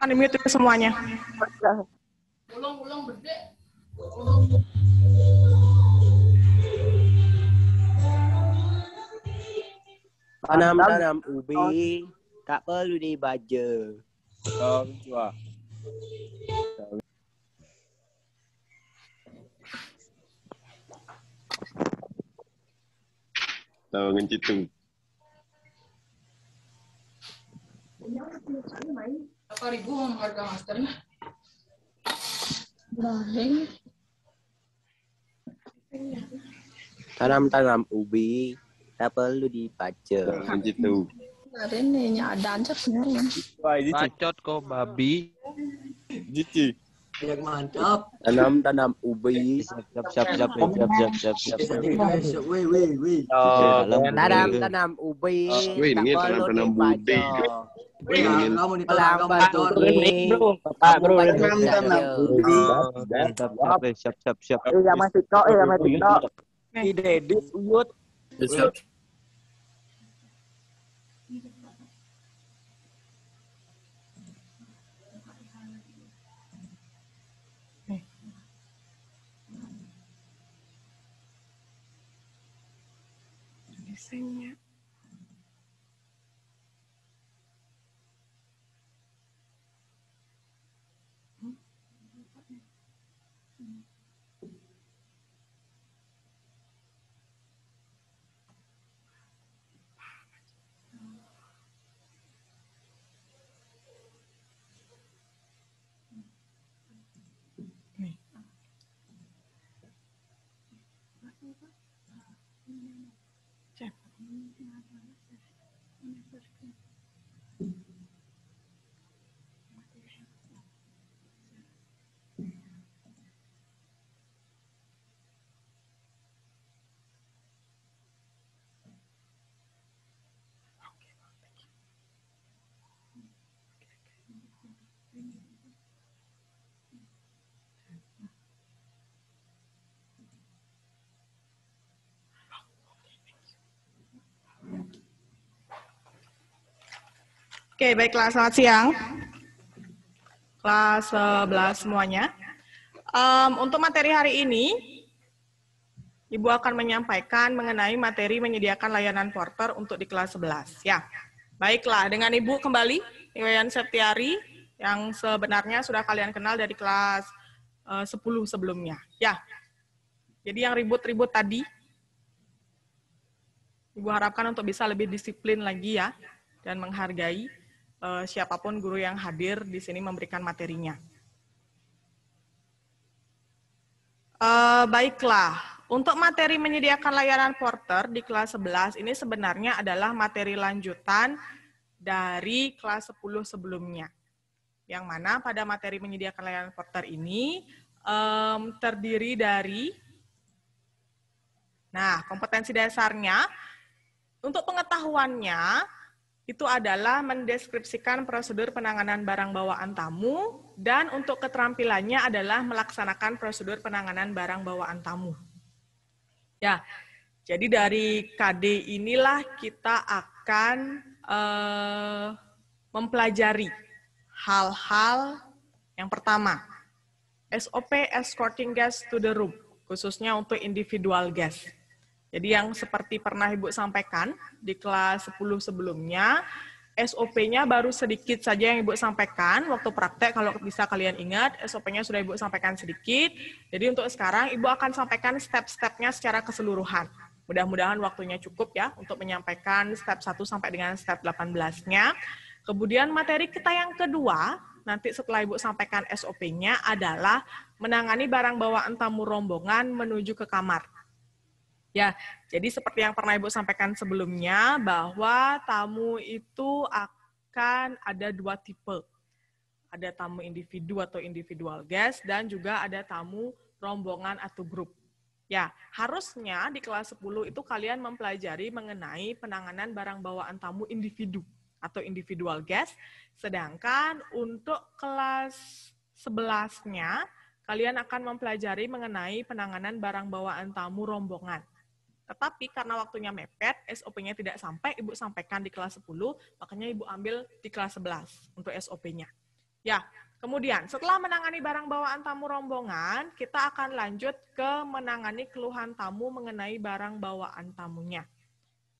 Mute semuanya. Ulang berde. Tanam ubi tak perlu dibaca. Tahu ngencitung. Berapa ribu harga masternya? Tanam ubi tak perlu dibaca. Ngencitung. Kemarin nih nyadan sebenarnya. Bacot kok babi. Cici. Yang mantap. Tanam ubi. Siap. Weh. Tanam ubi. Wih, ini tanam budi. Weh, kamu nih Pelang motor. Bro. Siap. Sama TikTok. Dedis uyut. Siap. Desainnya. Oke, baiklah. Selamat siang. Kelas 11 semuanya. Untuk materi hari ini, Ibu akan menyampaikan mengenai materi menyediakan layanan porter untuk di kelas 11. Ya, baiklah. Dengan Ibu kembali, Iwayan Septiari, yang sebenarnya sudah kalian kenal dari kelas 10 sebelumnya. Ya, jadi yang ribut-ribut tadi, Ibu harapkan untuk bisa lebih disiplin lagi ya, dan menghargai siapapun guru yang hadir di sini memberikan materinya. Baiklah, untuk materi menyediakan layanan porter di kelas 11 ini sebenarnya adalah materi lanjutan dari kelas 10 sebelumnya. Yang mana pada materi menyediakan layanan porter ini terdiri dari, nah, kompetensi dasarnya, untuk pengetahuannya, itu adalah mendeskripsikan prosedur penanganan barang bawaan tamu, dan untuk keterampilannya adalah melaksanakan prosedur penanganan barang bawaan tamu. Ya, jadi dari KD inilah kita akan mempelajari hal-hal yang pertama, SOP escorting guest to the room, khususnya untuk individual guest. Jadi yang seperti pernah Ibu sampaikan di kelas 10 sebelumnya, SOP-nya baru sedikit saja yang Ibu sampaikan. Waktu praktek, kalau bisa kalian ingat, SOP-nya sudah Ibu sampaikan sedikit. Jadi untuk sekarang, Ibu akan sampaikan step-stepnya secara keseluruhan. Mudah-mudahan waktunya cukup ya untuk menyampaikan step 1 sampai dengan step 18-nya. Kemudian materi kita yang kedua, nanti setelah Ibu sampaikan SOP-nya adalah menangani barang bawaan tamu rombongan menuju ke kamar. Ya, jadi seperti yang pernah Ibu sampaikan sebelumnya, bahwa tamu itu akan ada 2 tipe. Ada tamu individu atau individual guest, dan juga ada tamu rombongan atau grup. Ya, harusnya di kelas 10 itu kalian mempelajari mengenai penanganan barang bawaan tamu individu atau individual guest, sedangkan untuk kelas 11-nya, kalian akan mempelajari mengenai penanganan barang bawaan tamu rombongan. Tetapi karena waktunya mepet, SOP-nya tidak sampai, Ibu sampaikan di kelas 10, makanya Ibu ambil di kelas 11 untuk SOP-nya. Ya, kemudian setelah menangani barang bawaan tamu rombongan, kita akan lanjut ke menangani keluhan tamu mengenai barang bawaan tamunya.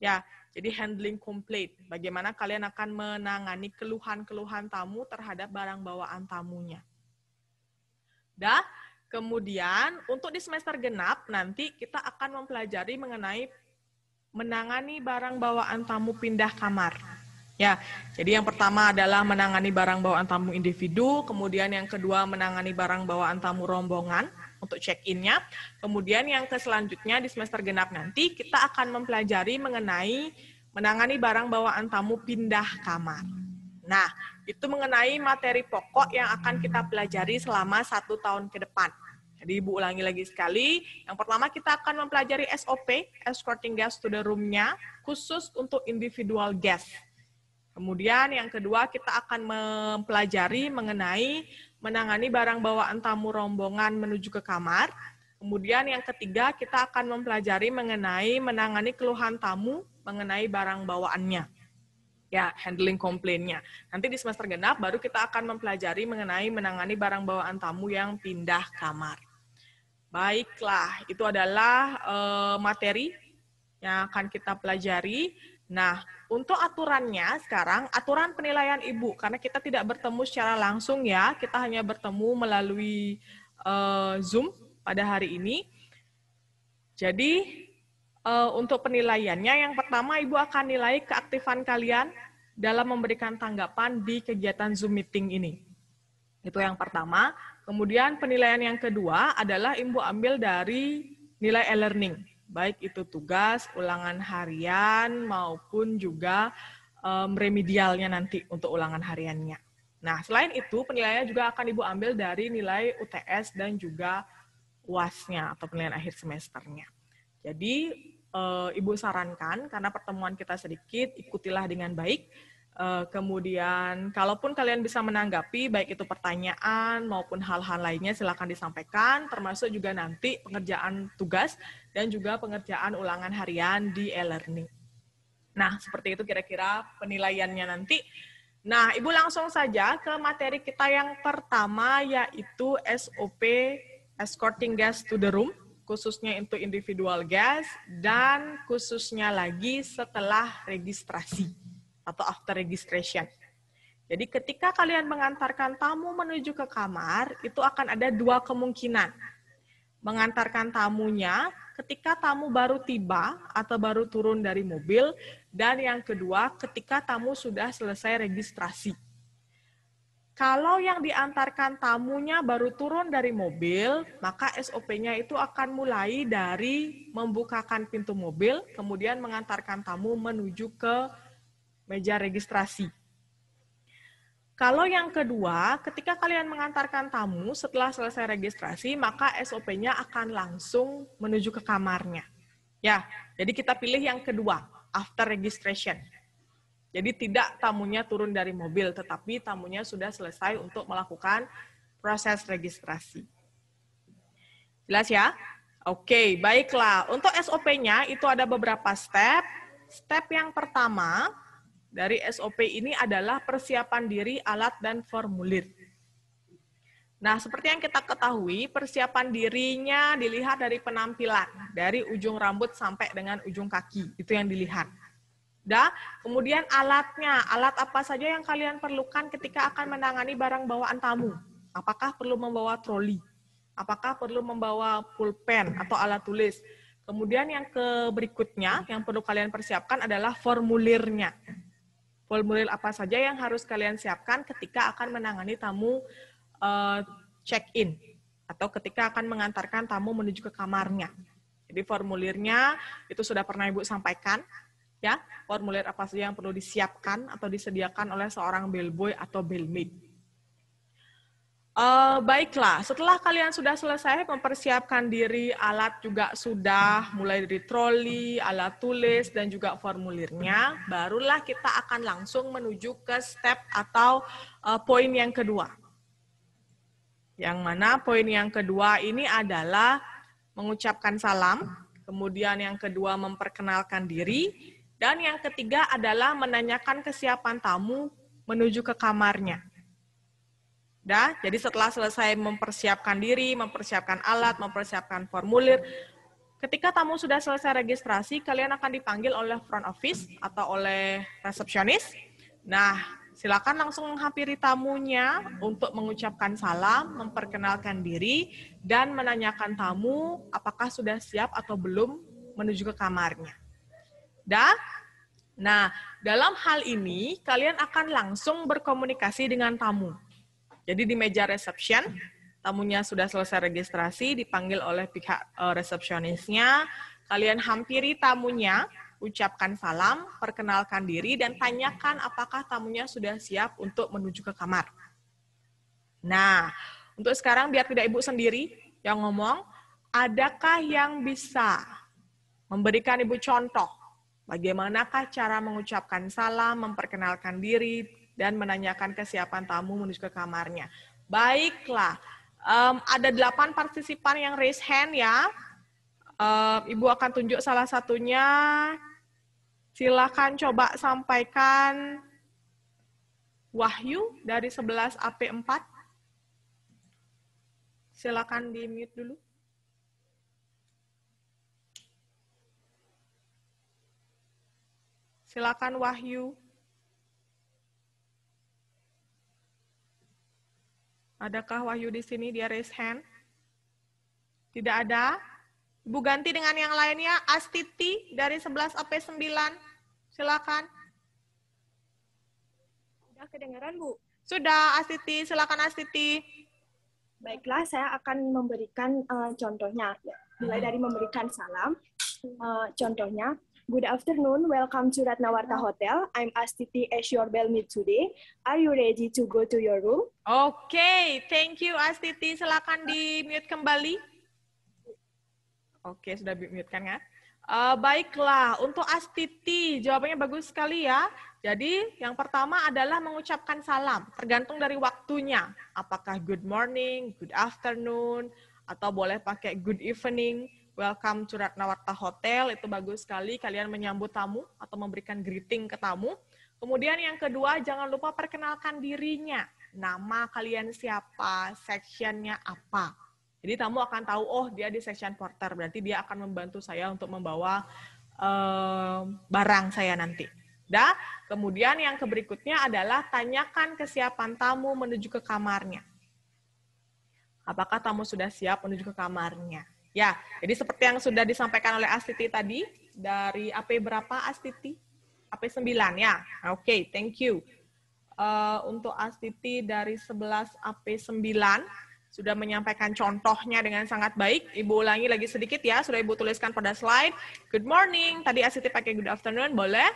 Ya, jadi handling complaint, bagaimana kalian akan menangani keluhan-keluhan tamu terhadap barang bawaan tamunya. Dah. Kemudian, untuk di semester genap, nanti kita akan mempelajari mengenai menangani barang bawaan tamu pindah kamar. Ya, jadi yang pertama adalah menangani barang bawaan tamu individu, kemudian yang kedua menangani barang bawaan tamu rombongan untuk check-in-nya, kemudian yang selanjutnya di semester genap nanti kita akan mempelajari mengenai menangani barang bawaan tamu pindah kamar. Nah, itu mengenai materi pokok yang akan kita pelajari selama 1 tahun ke depan. Jadi Ibu ulangi lagi sekali. Yang pertama kita akan mempelajari SOP, escorting guest to the room-nya, khusus untuk individual guest. Kemudian yang kedua kita akan mempelajari mengenai menangani barang bawaan tamu rombongan menuju ke kamar. Kemudian yang ketiga kita akan mempelajari mengenai menangani keluhan tamu mengenai barang bawaannya. Ya, handling komplainnya. Nanti di semester genap baru kita akan mempelajari mengenai menangani barang bawaan tamu yang pindah kamar. Baiklah, itu adalah materi yang akan kita pelajari. Nah, untuk aturannya sekarang, aturan penilaian Ibu, karena kita tidak bertemu secara langsung ya, kita hanya bertemu melalui Zoom pada hari ini. Jadi, untuk penilaiannya, yang pertama Ibu akan nilai keaktifan kalian dalam memberikan tanggapan di kegiatan Zoom meeting ini. Itu yang pertama. Kemudian penilaian yang kedua adalah Ibu ambil dari nilai e-learning. Baik itu tugas, ulangan harian, maupun juga remedialnya nanti untuk ulangan hariannya. Nah, selain itu penilaiannya juga akan Ibu ambil dari nilai UTS dan juga UAS-nya atau penilaian akhir semesternya. Jadi, Ibu sarankan, karena pertemuan kita sedikit, ikutilah dengan baik. Kemudian, kalaupun kalian bisa menanggapi, baik itu pertanyaan maupun hal-hal lainnya, silakan disampaikan, termasuk juga nanti pengerjaan tugas dan juga pengerjaan ulangan harian di e-learning. Nah, seperti itu kira-kira penilaiannya nanti. Nah, Ibu langsung saja ke materi kita yang pertama, yaitu SOP escorting gas to the room, khususnya untuk individual gas, dan khususnya lagi setelah registrasi atau after registration. Jadi ketika kalian mengantarkan tamu menuju ke kamar, itu akan ada dua kemungkinan. Mengantarkan tamunya ketika tamu baru tiba atau baru turun dari mobil, dan yang kedua ketika tamu sudah selesai registrasi. Kalau yang diantarkan tamunya baru turun dari mobil, maka SOP-nya itu akan mulai dari membukakan pintu mobil, kemudian mengantarkan tamu menuju ke meja registrasi. Kalau yang kedua, ketika kalian mengantarkan tamu setelah selesai registrasi, maka SOP-nya akan langsung menuju ke kamarnya. Ya, jadi kita pilih yang kedua, after registration. Jadi tidak tamunya turun dari mobil, tetapi tamunya sudah selesai untuk melakukan proses registrasi. Jelas ya? Oke, baiklah. Untuk SOP-nya itu ada beberapa step. Step yang pertama dari SOP ini adalah persiapan diri, alat, dan formulir. Nah, seperti yang kita ketahui, persiapan dirinya dilihat dari penampilan, dari ujung rambut sampai dengan ujung kaki, itu yang dilihat. Dan kemudian alatnya, alat apa saja yang kalian perlukan ketika akan menangani barang bawaan tamu. Apakah perlu membawa troli? Apakah perlu membawa pulpen atau alat tulis? Kemudian yang berikutnya, yang perlu kalian persiapkan adalah formulirnya. Formulir apa saja yang harus kalian siapkan ketika akan menangani tamu check-in atau ketika akan mengantarkan tamu menuju ke kamarnya. Jadi formulirnya itu sudah pernah Ibu sampaikan, ya. Formulir apa saja yang perlu disiapkan atau disediakan oleh seorang bellboy atau bellmaid. Baiklah, setelah kalian sudah selesai mempersiapkan diri, alat juga sudah mulai dari troli, alat tulis, dan juga formulirnya, barulah kita akan langsung menuju ke step atau poin yang kedua. Yang mana poin yang kedua ini adalah mengucapkan salam, kemudian yang kedua memperkenalkan diri, dan yang ketiga adalah menanyakan kesiapan tamu menuju ke kamarnya. Jadi setelah selesai mempersiapkan diri, mempersiapkan alat, mempersiapkan formulir, ketika tamu sudah selesai registrasi, kalian akan dipanggil oleh front office atau oleh resepsionis. Nah, silakan langsung menghampiri tamunya untuk mengucapkan salam, memperkenalkan diri, dan menanyakan tamu apakah sudah siap atau belum menuju ke kamarnya. Nah, dalam hal ini, kalian akan langsung berkomunikasi dengan tamu. Jadi di meja reception, tamunya sudah selesai registrasi, dipanggil oleh pihak resepsionisnya, kalian hampiri tamunya, ucapkan salam, perkenalkan diri, dan tanyakan apakah tamunya sudah siap untuk menuju ke kamar. Nah, untuk sekarang biar tidak Ibu sendiri yang ngomong, adakah yang bisa memberikan Ibu contoh bagaimanakah cara mengucapkan salam, memperkenalkan diri, dan menanyakan kesiapan tamu menuju ke kamarnya? Baiklah, ada 8 partisipan yang raise hand ya. Ibu akan tunjuk salah satunya. Silakan coba sampaikan. Wahyu dari 11 AP4. Silakan di-mute dulu. Silakan Wahyu. Adakah Wahyu di sini? Dia raise hand. Tidak ada. Ibu ganti dengan yang lainnya. Astiti dari 11 AP9. Silakan. Sudah kedengaran, Bu? Sudah, Astiti. Silakan Astiti. Baiklah, saya akan memberikan contohnya. Mulai dari memberikan salam. Contohnya, good afternoon, welcome to Ratnawarta Hotel. I'm Astiti as your bellmaid today. Are you ready to go to your room? Oke, thank you Astiti. Silakan di-mute kembali. Oke, sudah di-mute kan ya? Baiklah, untuk Astiti, jawabannya bagus sekali ya. Jadi, yang pertama adalah mengucapkan salam, tergantung dari waktunya. Apakah good morning, good afternoon, atau boleh pakai good evening. Welcome to Ratnawarta Hotel, itu bagus sekali kalian menyambut tamu atau memberikan greeting ke tamu. Kemudian yang kedua, jangan lupa perkenalkan dirinya. Nama kalian siapa, sectionnya apa. Jadi tamu akan tahu, oh dia di section porter, berarti dia akan membantu saya untuk membawa barang saya nanti. Kemudian yang berikutnya adalah tanyakan kesiapan tamu menuju ke kamarnya. Apakah tamu sudah siap menuju ke kamarnya? Ya, jadi seperti yang sudah disampaikan oleh Astiti tadi, dari AP berapa Astiti? AP 9 ya. Oke, thank you. Untuk Astiti dari 11 AP 9 sudah menyampaikan contohnya dengan sangat baik. Ibu ulangi lagi sedikit ya, sudah Ibu tuliskan pada slide. Good morning, tadi Astiti pakai good afternoon, boleh?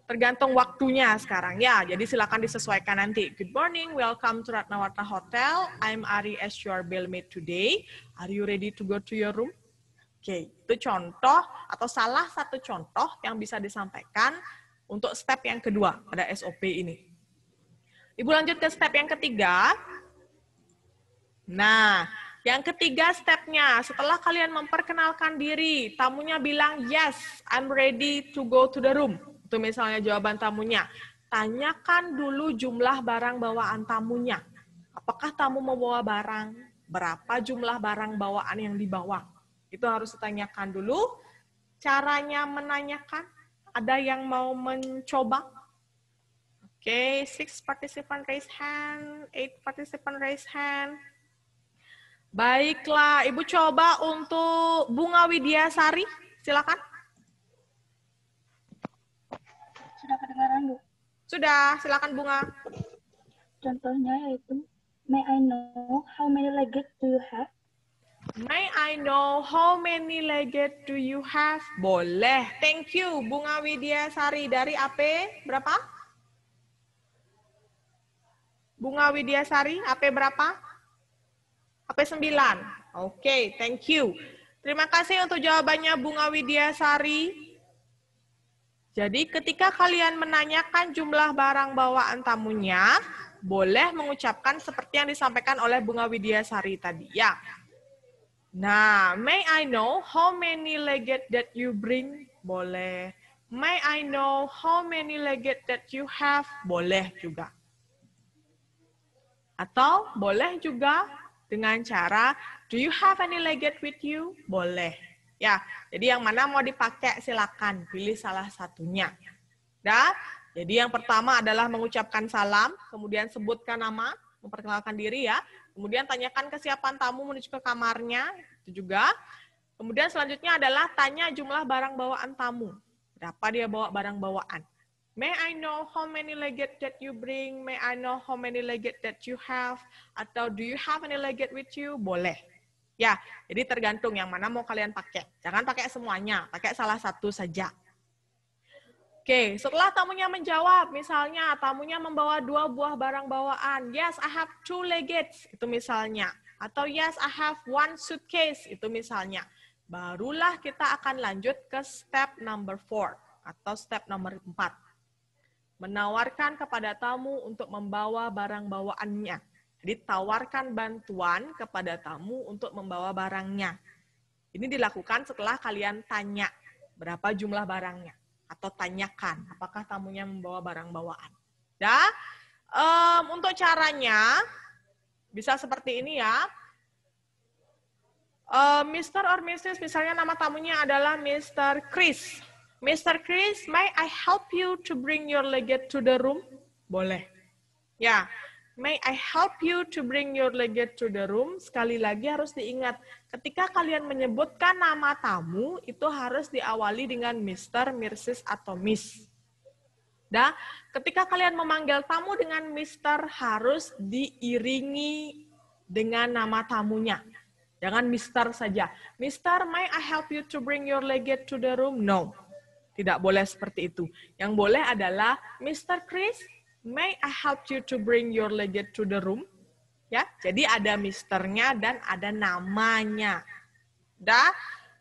Tergantung waktunya sekarang ya, jadi silakan disesuaikan nanti. Good morning, welcome to Ratnawarta Hotel. I'm Ari as your bellmate today. Are you ready to go to your room? Oke, itu contoh atau salah satu contoh yang bisa disampaikan untuk step yang kedua pada SOP ini. Ibu lanjut ke step yang ketiga. Nah, yang ketiga stepnya, setelah kalian memperkenalkan diri, tamunya bilang, yes, I'm ready to go to the room. Itu misalnya jawaban tamunya. Tanyakan dulu jumlah barang bawaan tamunya. Apakah tamu mau bawa barang? Berapa jumlah barang bawaan yang dibawa? Itu harus ditanyakan dulu. Caranya menanyakan, ada yang mau mencoba? Oke, 6 participant raise hand, 8 participant raise hand. Baiklah, Ibu coba untuk Bunga Widyasari, silakan. Sudah kedengaran, Bu? Sudah, silakan Bunga. Contohnya yaitu, may I know how many legged do you have? May I know how many legged do you have? Boleh. Thank you, Bunga Widyasari. Dari AP berapa? Bunga Widyasari, AP berapa? AP 9. Oke, thank you. Terima kasih untuk jawabannya Bunga Widyasari. Jadi ketika kalian menanyakan jumlah barang bawaan tamunya, boleh mengucapkan seperti yang disampaikan oleh Bunga Widyasari tadi ya. Nah, may I know how many legged that you bring? Boleh. May I know how many legged that you have? Boleh juga. Atau boleh juga dengan cara, do you have any legged with you? Boleh. Ya, jadi yang mana mau dipakai silakan pilih salah satunya. Jadi yang pertama adalah mengucapkan salam, kemudian sebutkan nama, memperkenalkan diri ya. Kemudian tanyakan kesiapan tamu menuju ke kamarnya, itu juga. Kemudian selanjutnya adalah tanya jumlah barang bawaan tamu. Berapa dia bawa barang bawaan? May I know how many legged that you bring? May I know how many legged that you have? Atau do you have any legged with you? Boleh. Ya, jadi tergantung yang mana mau kalian pakai. Jangan pakai semuanya, pakai salah satu saja. Oke, setelah tamunya menjawab, misalnya tamunya membawa 2 buah barang bawaan. Yes, I have 2 leggeds, itu misalnya. Atau yes, I have 1 suitcase, itu misalnya. Barulah kita akan lanjut ke step number 4 atau step nomor 4. Menawarkan kepada tamu untuk membawa barang bawaannya. Jadi tawarkan bantuan kepada tamu untuk membawa barangnya. Ini dilakukan setelah kalian tanya berapa jumlah barangnya. Atau tanyakan apakah tamunya membawa barang bawaan. Untuk caranya bisa seperti ini ya. Mr. or Mrs. misalnya nama tamunya adalah Mr. Chris. Mr. Chris, may I help you to bring your legged to the room? Boleh. Ya, may I help you to bring your legged to the room? Sekali lagi harus diingat, ketika kalian menyebutkan nama tamu, itu harus diawali dengan Mr., Mrs., atau Miss. Ketika kalian memanggil tamu dengan Mr., harus diiringi dengan nama tamunya. Jangan Mr. saja. Mr., may I help you to bring your legged to the room? No. Tidak boleh seperti itu. Yang boleh adalah, Mr. Chris, may I help you to bring your legged to the room? Ya, jadi ada Mister-nya dan ada namanya.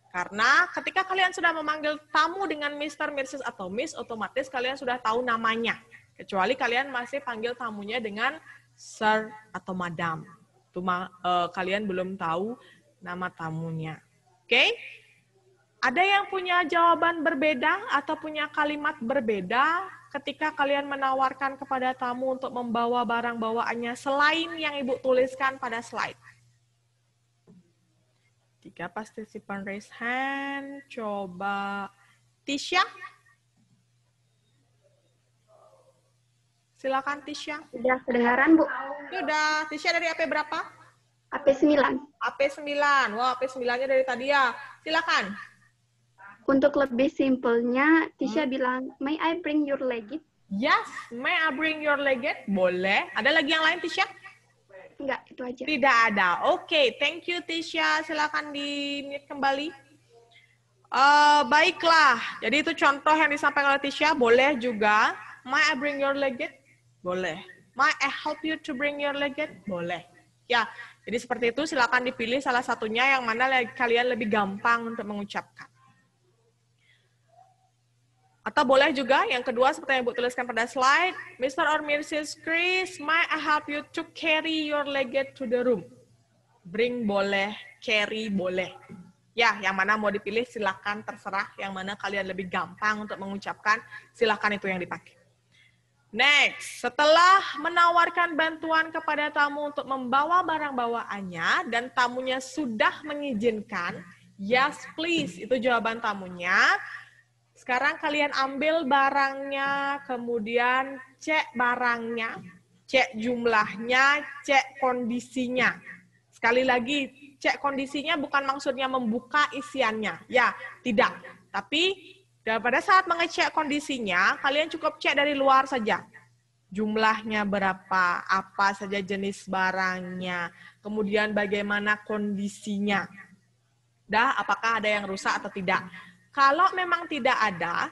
Karena ketika kalian sudah memanggil tamu dengan Mr., Mrs., atau Miss, otomatis kalian sudah tahu namanya. Kecuali kalian masih panggil tamunya dengan Sir atau Madam. Itu kalian belum tahu nama tamunya. Oke? Ada yang punya jawaban berbeda atau punya kalimat berbeda ketika kalian menawarkan kepada tamu untuk membawa barang bawaannya selain yang Ibu tuliskan pada slide? 3 partisipan raise hand. Coba Tisha. Silakan Tisha. Sudah kedengaran, Bu? Sudah. Tisha dari AP berapa? AP 9. AP 9. Wah, AP 9-nya dari tadi ya. Silakan. Untuk lebih simpelnya, Tisha bilang, may I bring your legit? Yes, may I bring your legit? Boleh. Ada lagi yang lain, Tisha? Enggak, itu aja. Tidak ada. Oke, thank you, Tisha. Silakan di-mute kembali. Baiklah. Jadi itu contoh yang disampaikan oleh Tisha. Boleh juga. May I bring your legit? Boleh. May I help you to bring your legit? Boleh. Ya, jadi seperti itu. Silakan dipilih salah satunya yang mana kalian lebih gampang untuk mengucapkan. Atau boleh juga yang kedua seperti yang Ibu tuliskan pada slide, Mr. or Mrs. Chris, may I help you to carry your luggage to the room? Bring boleh, carry boleh. Ya, yang mana mau dipilih silakan, terserah yang mana kalian lebih gampang untuk mengucapkan, silakan itu yang dipakai. Next, setelah menawarkan bantuan kepada tamu untuk membawa barang bawaannya dan tamunya sudah mengizinkan, yes please, itu jawaban tamunya. Sekarang kalian ambil barangnya, kemudian cek barangnya, cek jumlahnya, cek kondisinya. Sekali lagi, cek kondisinya bukan maksudnya membuka isiannya. Ya, tidak. Tapi pada saat mengecek kondisinya, kalian cukup cek dari luar saja. Jumlahnya berapa, apa saja jenis barangnya, kemudian bagaimana kondisinya. Apakah ada yang rusak atau tidak. Kalau memang tidak ada,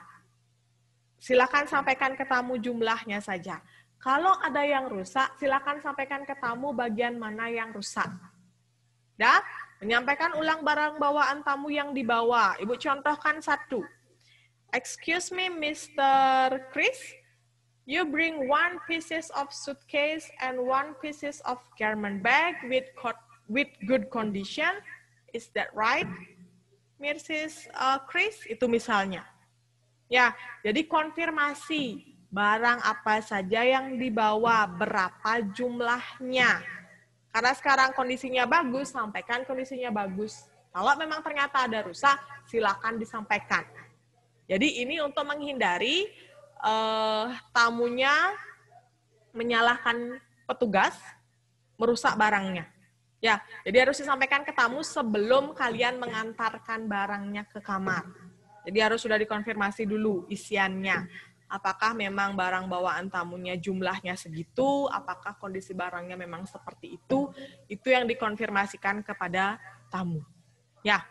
silakan sampaikan ke tamu jumlahnya saja. Kalau ada yang rusak, silakan sampaikan ke tamu bagian mana yang rusak. Menyampaikan ulang barang bawaan tamu yang dibawa. Ibu contohkan satu. Excuse me, Mr. Chris, you bring 1 pieces of suitcase and 1 pieces of garment bag with good condition. Is that right? Mrs. Chris, itu misalnya. Ya, jadi konfirmasi barang apa saja yang dibawa, berapa jumlahnya. Karena sekarang kondisinya bagus, sampaikan kondisinya bagus. Kalau memang ternyata ada rusak, silakan disampaikan. Jadi ini untuk menghindari tamunya menyalahkan petugas, merusak barangnya. Ya, jadi harus disampaikan ke tamu sebelum kalian mengantarkan barangnya ke kamar. Jadi harus sudah dikonfirmasi dulu isiannya. Apakah memang barang bawaan tamunya jumlahnya segitu, apakah kondisi barangnya memang seperti itu yang dikonfirmasikan kepada tamu. Ya,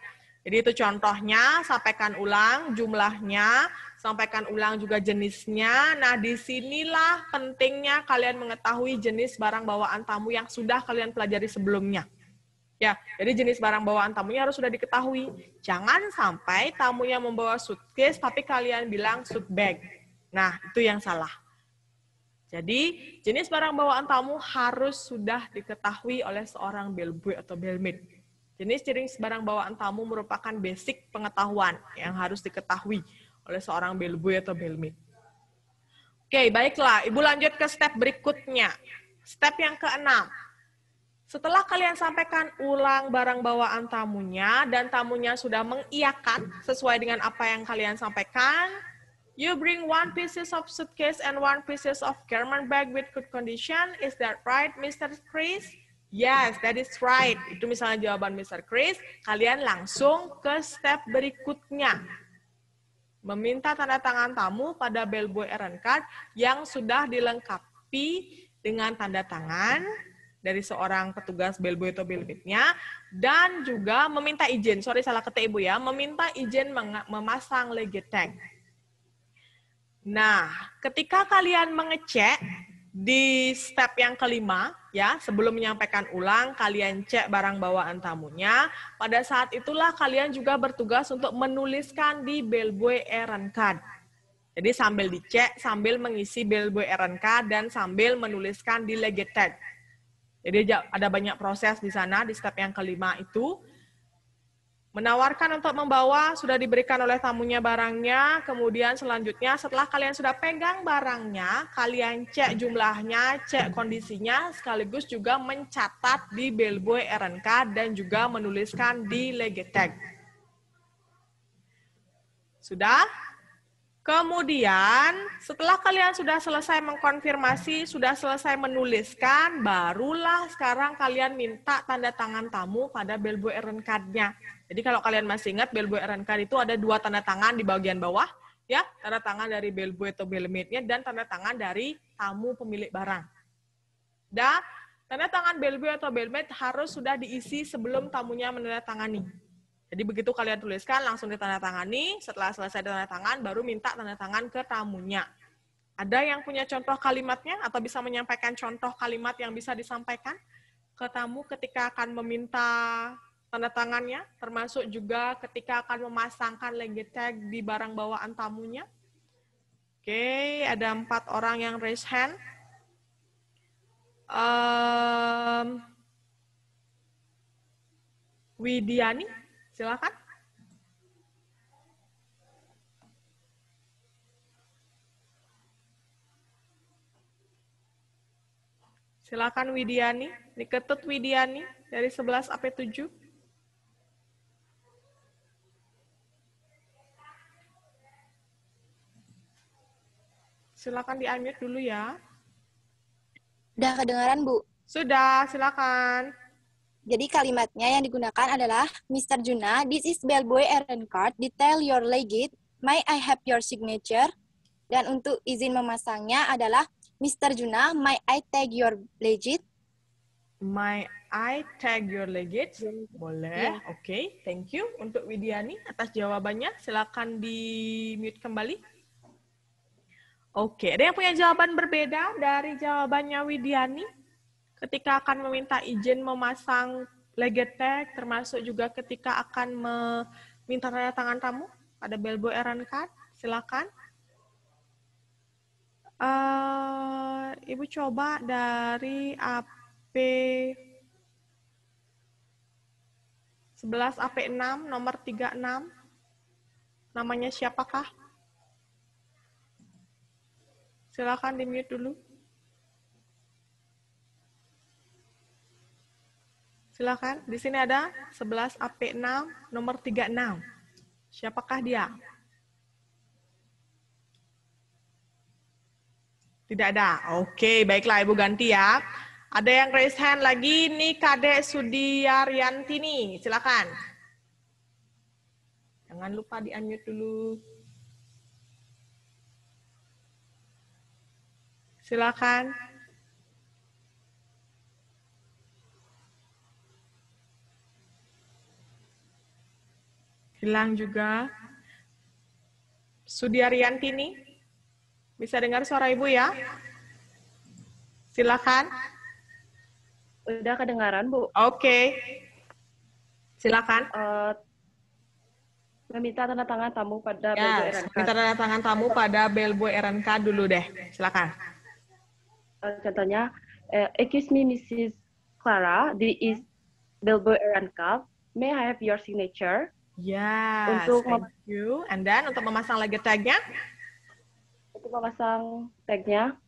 jadi itu contohnya, sampaikan ulang jumlahnya, sampaikan ulang juga jenisnya. Nah, disinilah pentingnya kalian mengetahui jenis barang bawaan tamu yang sudah kalian pelajari sebelumnya. Ya, jadi jenis barang bawaan tamunya harus sudah diketahui. Jangan sampai tamunya membawa suitcase, tapi kalian bilang suit bag. Nah, itu yang salah. Jadi, jenis barang bawaan tamu harus sudah diketahui oleh seorang bellboy atau bellmaid. Jenis-jenis barang bawaan tamu merupakan basic pengetahuan yang harus diketahui oleh seorang bellboy atau bellmaid. Oke, baiklah. Ibu lanjut ke step berikutnya. Step yang ke-6. Setelah kalian sampaikan ulang barang bawaan tamunya dan tamunya sudah mengiyakan sesuai dengan apa yang kalian sampaikan, you bring 1 pieces of suitcase and 1 pieces of garment bag with good condition. Is that right, Mr. Chris? Yes, that is right. Itu misalnya jawaban Mr. Chris. Kalian langsung ke step berikutnya. Meminta tanda tangan tamu pada bellboy errand card yang sudah dilengkapi dengan tanda tangan dari seorang petugas bellboy atau bellmaid-nya, dan juga meminta izin, sorry salah ketik Ibu ya, meminta izin memasang legit tag. Nah, ketika kalian mengecek di step yang kelima, ya, sebelum menyampaikan ulang, kalian cek barang bawaan tamunya. Pada saat itulah kalian juga bertugas untuk menuliskan di bellboy errand card. Jadi sambil dicek, sambil mengisi bellboy errand card, dan sambil menuliskan di legit tag. Jadi ada banyak proses di sana, di step yang kelima itu. Menawarkan untuk membawa, sudah diberikan oleh tamunya barangnya, kemudian selanjutnya setelah kalian sudah pegang barangnya, kalian cek jumlahnya, cek kondisinya, sekaligus juga mencatat di bellboy errand card dan juga menuliskan di legit tag. Sudah? Kemudian, setelah kalian sudah selesai mengkonfirmasi, sudah selesai menuliskan, barulah sekarang kalian minta tanda tangan tamu pada bellboy errand card-nya. Jadi kalau kalian masih ingat, bellboy errand card itu ada 2 tanda tangan di bagian bawah, ya, tanda tangan dari bellboy atau bellmate-nya dan tanda tangan dari tamu pemilik barang. Dan tanda tangan bellboy atau bellmate harus sudah diisi sebelum tamunya menandatangani. Jadi begitu kalian tuliskan, langsung ditandatangani. Setelah selesai ditandatangan, baru minta tanda tangan ke tamunya. Ada yang punya contoh kalimatnya atau bisa menyampaikan contoh kalimat yang bisa disampaikan ke tamu ketika akan meminta tanda tangannya, termasuk juga ketika akan memasangkan legit tag di barang bawaan tamunya. Oke, ada 4 orang yang raise hand. Widiani, silakan. Silakan Widiani, diketut Widiani dari 11 sampai 7. Silakan di-unmute dulu ya. Udah kedengaran, Bu? Sudah, silakan. Jadi kalimatnya yang digunakan adalah, Mr. Juna, this is bellboy errand card, detail your legit, may I have your signature? Dan untuk izin memasangnya adalah, Mr. Juna, may I tag your legit? May I tag your legit? Boleh, Ya. Oke, thank you untuk Widiani atas jawabannya. Silakan di-mute kembali. Oke, ada yang punya jawaban berbeda dari jawabannya Widiani? Ketika akan meminta izin memasang legit tag, termasuk juga ketika akan meminta tanda tangan tamu pada bellboy errand card, silakan. Ibu coba dari AP 11 AP6 nomor 36. Namanya siapakah? Silakan di-mute dulu. Silakan, di sini ada 11 AP6 nomor 36. Siapakah dia? Tidak ada. Oke, baiklah Ibu ganti ya. Ada yang raise hand lagi, nih Kadek Sudiaryantini. Silakan. Jangan lupa di-unmute dulu. Silakan. Hilang juga. Sudiaryantini, bisa dengar suara Ibu ya? Silakan. Udah kedengaran, Bu. Oke. Silakan. Meminta tanda tangan tamu pada bellboy errand card. Minta tanda tangan tamu pada bellboy errand card dulu deh. Silakan. Contohnya, excuse me, Mrs. Clara, this is bellboy errand card. May I have your signature? Yes, thank you. And then untuk memasang legit tag-nya? Untuk memasang tag-nya,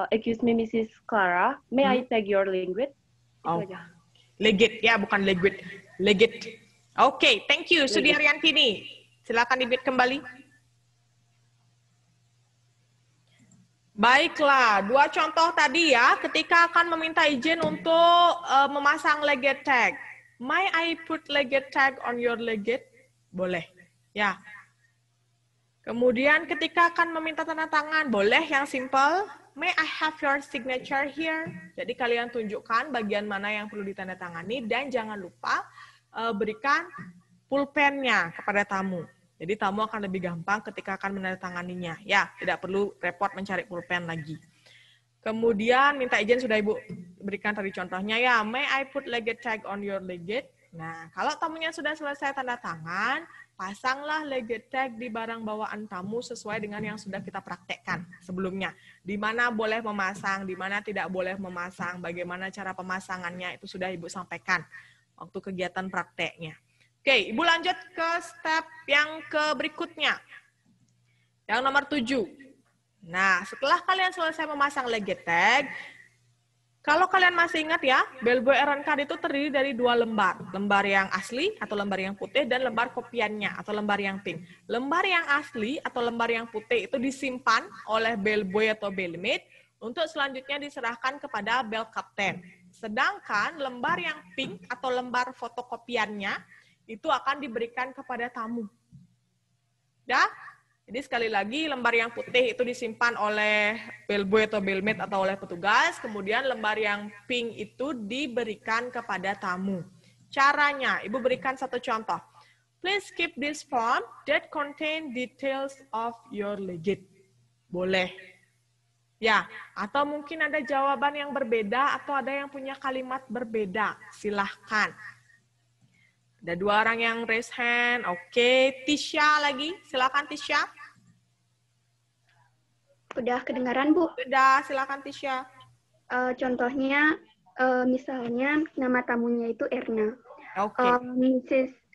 excuse me, Mrs. Clara, may I tag your legit? Oh, legit ya, bukan legit. Legit. Oke, thank you, Sudiaryantini. Silakan di-mute kembali. Baiklah, 2 contoh tadi ya, ketika akan meminta izin untuk memasang legit tag. May I put legit tag on your legit? Boleh. Ya. Kemudian ketika akan meminta tanda tangan, boleh yang simple. May I have your signature here? Jadi kalian tunjukkan bagian mana yang perlu ditandatangani dan jangan lupa berikan pulpennya kepada tamu. Jadi tamu akan lebih gampang ketika akan menandatanganinya. Ya, tidak perlu repot mencari pulpen lagi. Kemudian minta izin sudah Ibu berikan tadi contohnya ya, may I put legit tag on your legit? Nah, kalau tamunya sudah selesai tanda tangan, pasanglah legit tag di barang bawaan tamu sesuai dengan yang sudah kita praktekkan sebelumnya. Di mana boleh memasang, di mana tidak boleh memasang, bagaimana cara pemasangannya itu sudah Ibu sampaikan waktu kegiatan prakteknya. Oke, Ibu lanjut ke step yang berikutnya. Yang nomor 7. Nah, setelah kalian selesai memasang legit tag, kalau kalian masih ingat ya, Bellboy Errand Card itu terdiri dari 2 lembar. Lembar yang asli atau lembar yang putih dan lembar kopiannya atau lembar yang pink. Lembar yang asli atau lembar yang putih itu disimpan oleh Bellboy atau Bellmate untuk selanjutnya diserahkan kepada Bell Captain. Sedangkan lembar yang pink atau lembar fotokopiannya itu akan diberikan kepada tamu. Ya? Jadi sekali lagi lembar yang putih itu disimpan oleh Bellboy atau Bellmate atau oleh petugas, kemudian lembar yang pink itu diberikan kepada tamu. Caranya, Ibu berikan satu contoh. Please keep this form that contain details of your legate. Boleh. Ya, atau mungkin ada jawaban yang berbeda atau ada yang punya kalimat berbeda. Silahkan. Ada 2 orang yang raise hand. Oke, Tisha lagi. Silakan Tisha. Udah kedengaran, Bu? Udah, silakan Tisha. Contohnya, misalnya nama tamunya itu Erna. Oke.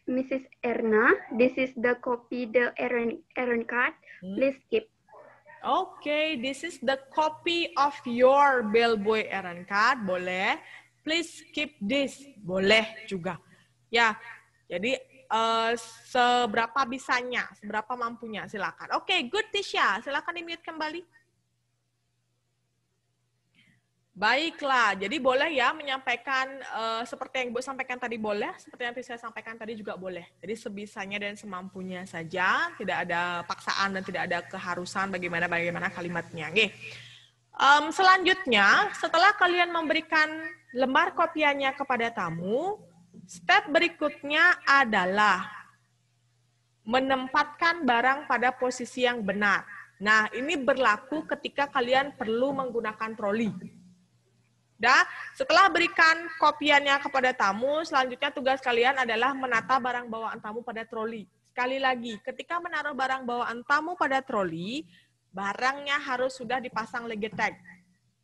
Mrs. Erna, this is the copy the errand card. Please keep. Oke, this is the copy of your Bellboy Errand Card. Boleh. Please keep this. Boleh juga. Ya. Jadi seberapa bisanya, seberapa mampunya, silakan. Oke, good Tisha, silakan di-mute kembali. Baiklah, jadi boleh ya menyampaikan seperti yang Ibu sampaikan tadi boleh, seperti yang Tisha sampaikan tadi juga boleh. Jadi sebisanya dan semampunya saja, tidak ada paksaan dan tidak ada keharusan bagaimana kalimatnya. Oke. Selanjutnya, setelah kalian memberikan lembar kopiannya kepada tamu, step berikutnya adalah menempatkan barang pada posisi yang benar. Nah, ini berlaku ketika kalian perlu menggunakan troli. Dah, setelah berikan kopiannya kepada tamu, selanjutnya tugas kalian adalah menata barang bawaan tamu pada troli. Sekali lagi, ketika menaruh barang bawaan tamu pada troli, barangnya harus sudah dipasang legit tag.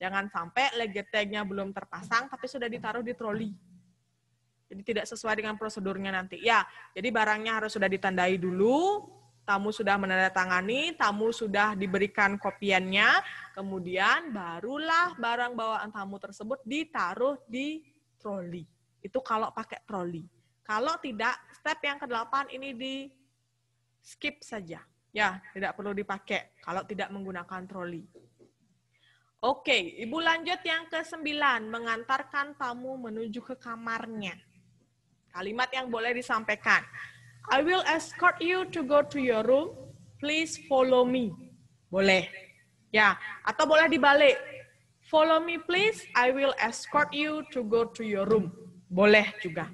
Jangan sampai legit tag-nya belum terpasang, tapi sudah ditaruh di troli. Jadi tidak sesuai dengan prosedurnya nanti. Ya, jadi barangnya harus sudah ditandai dulu, tamu sudah menandatangani, tamu sudah diberikan kopiannya, kemudian barulah barang bawaan tamu tersebut ditaruh di troli. Itu kalau pakai troli. Kalau tidak, step yang ke-8 ini di skip saja. Ya, tidak perlu dipakai kalau tidak menggunakan troli. Oke, Ibu lanjut yang ke-9, mengantarkan tamu menuju ke kamarnya. Kalimat yang boleh disampaikan. I will escort you to go to your room. Please follow me. Boleh. Ya, atau boleh dibalik. Follow me please. I will escort you to go to your room. Boleh juga.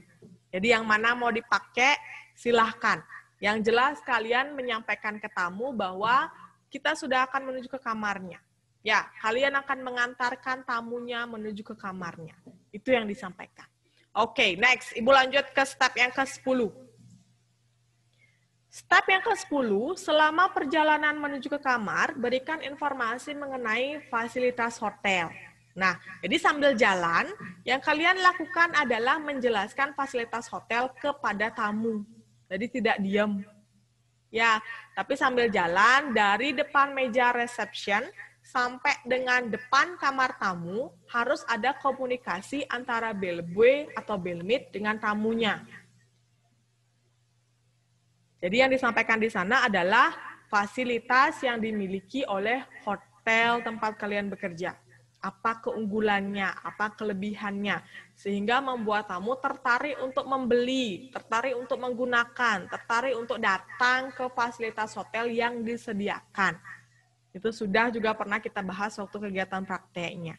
Jadi yang mana mau dipakai, silahkan. Yang jelas kalian menyampaikan ke tamu bahwa kita sudah akan menuju ke kamarnya. Ya, kalian akan mengantarkan tamunya menuju ke kamarnya. Itu yang disampaikan. Oke, next. Ibu lanjut ke step yang ke-10. Step yang ke-10, selama perjalanan menuju ke kamar, berikan informasi mengenai fasilitas hotel. Nah, jadi sambil jalan, yang kalian lakukan adalah menjelaskan fasilitas hotel kepada tamu. Jadi tidak diam. Ya, tapi sambil jalan dari depan meja reception sampai dengan depan kamar tamu, harus ada komunikasi antara bellboy atau bellmate dengan tamunya. Jadi yang disampaikan di sana adalah fasilitas yang dimiliki oleh hotel tempat kalian bekerja. Apa keunggulannya, apa kelebihannya, sehingga membuat tamu tertarik untuk membeli, tertarik untuk menggunakan, tertarik untuk datang ke fasilitas hotel yang disediakan. Itu sudah juga pernah kita bahas waktu kegiatan prakteknya.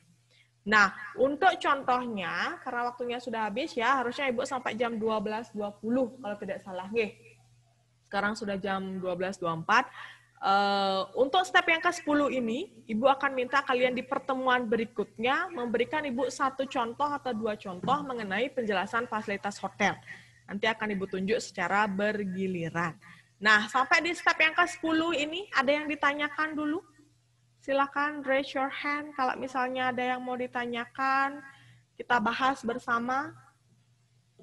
Nah, untuk contohnya, karena waktunya sudah habis ya, harusnya Ibu sampai jam 12.20 kalau tidak salah. Sekarang sudah jam 12.24. Untuk step yang ke-10 ini, Ibu akan minta kalian di pertemuan berikutnya memberikan Ibu satu contoh atau dua contoh mengenai penjelasan fasilitas hotel. Nanti akan Ibu tunjuk secara bergiliran. Nah, sampai di step yang ke-10 ini, ada yang ditanyakan dulu? Silakan raise your hand kalau misalnya ada yang mau ditanyakan. Kita bahas bersama.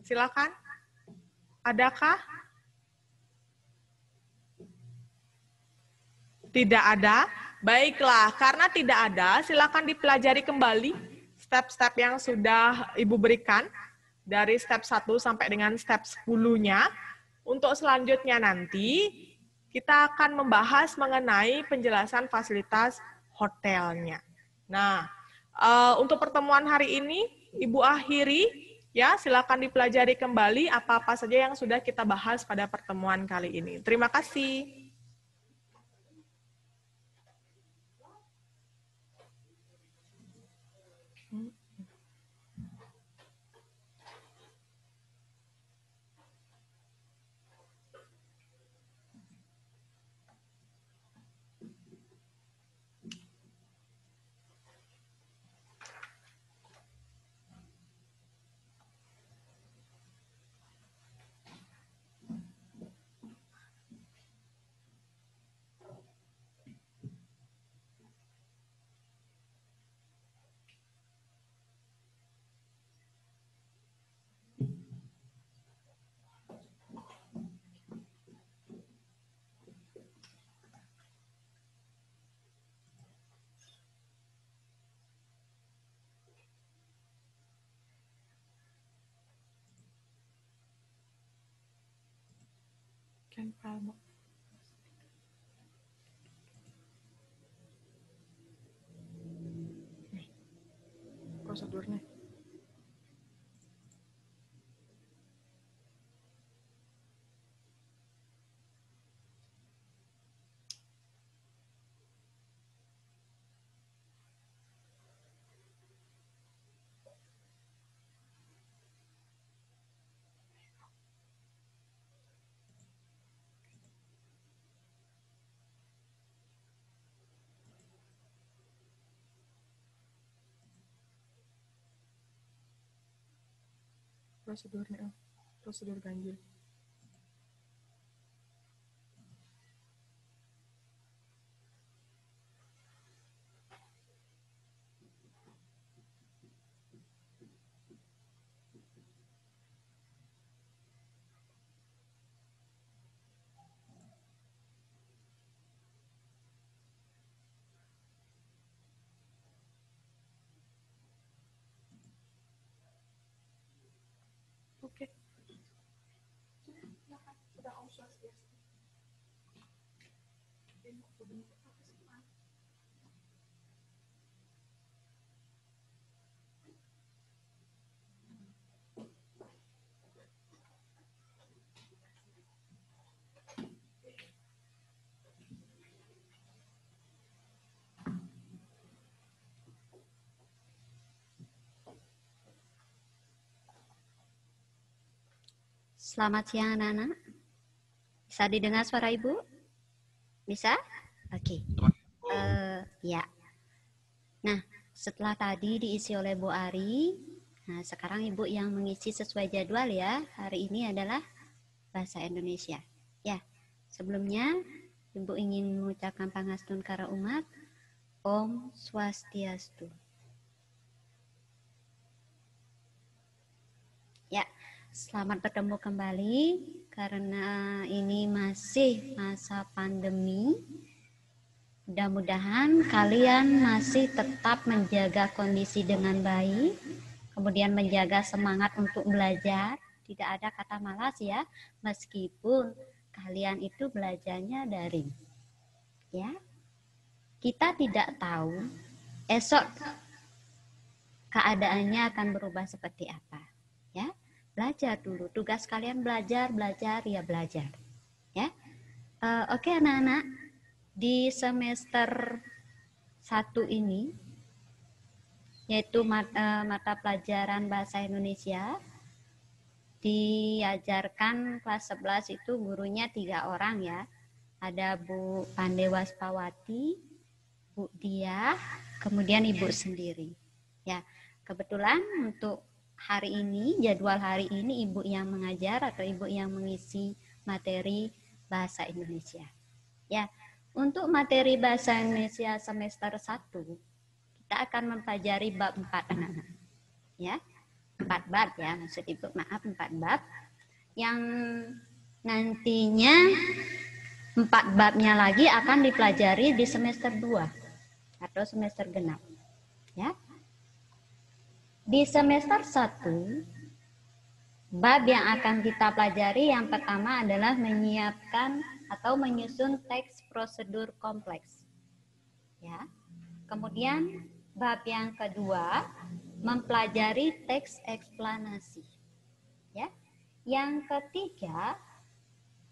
Silakan. Adakah? Tidak ada. Baiklah, karena tidak ada, silakan dipelajari kembali step-step yang sudah Ibu berikan dari step 1 sampai dengan step 10-nya. Untuk selanjutnya nanti kita akan membahas mengenai penjelasan fasilitas hotelnya. Nah, untuk pertemuan hari ini Ibu akhiri, ya, silakan dipelajari kembali apa-apa saja yang sudah kita bahas pada pertemuan kali ini. Terima kasih. Prosedurnya. Prosedurnya, prosedur ganjil. Oke. Selamat siang anak-anak. Bisa didengar suara Ibu? Bisa? Oke. Ya. Nah, setelah tadi diisi oleh Bu Ari, nah sekarang Ibu yang mengisi sesuai jadwal ya. Hari ini adalah Bahasa Indonesia. Ya, sebelumnya Ibu ingin mengucapkan Pangastun Kara Umat, Om Swastiastu. Ya, selamat bertemu kembali karena ini masih masa pandemi. Mudah-mudahan kalian masih tetap menjaga kondisi dengan baik, kemudian menjaga semangat untuk belajar. Tidak ada kata malas ya, meskipun kalian itu belajarnya daring. Ya, kita tidak tahu esok keadaannya akan berubah seperti apa. Ya, belajar dulu. Tugas kalian belajar, ya belajar. Ya, oke anak-anak, di semester 1 ini, yaitu mata pelajaran Bahasa Indonesia, diajarkan kelas 11 itu gurunya 3 orang ya. Ada Bu Pandewaspawati, Bu Diah, kemudian Ibu sendiri. Ya, kebetulan untuk hari ini, jadwal hari ini Ibu yang mengajar atau Ibu yang mengisi materi Bahasa Indonesia. Ya, untuk materi Bahasa Indonesia semester 1, kita akan mempelajari bab 4 anak-anak. Ya, 4 bab ya, maksud Ibu, maaf 4 bab. yang nantinya 4 babnya lagi akan dipelajari di semester 2 atau semester genap. Ya. Di semester 1, bab yang akan kita pelajari yang pertama adalah menyiapkan atau menyusun teks prosedur kompleks. Ya. Kemudian bab yang kedua mempelajari teks eksplanasi. Ya. Yang ketiga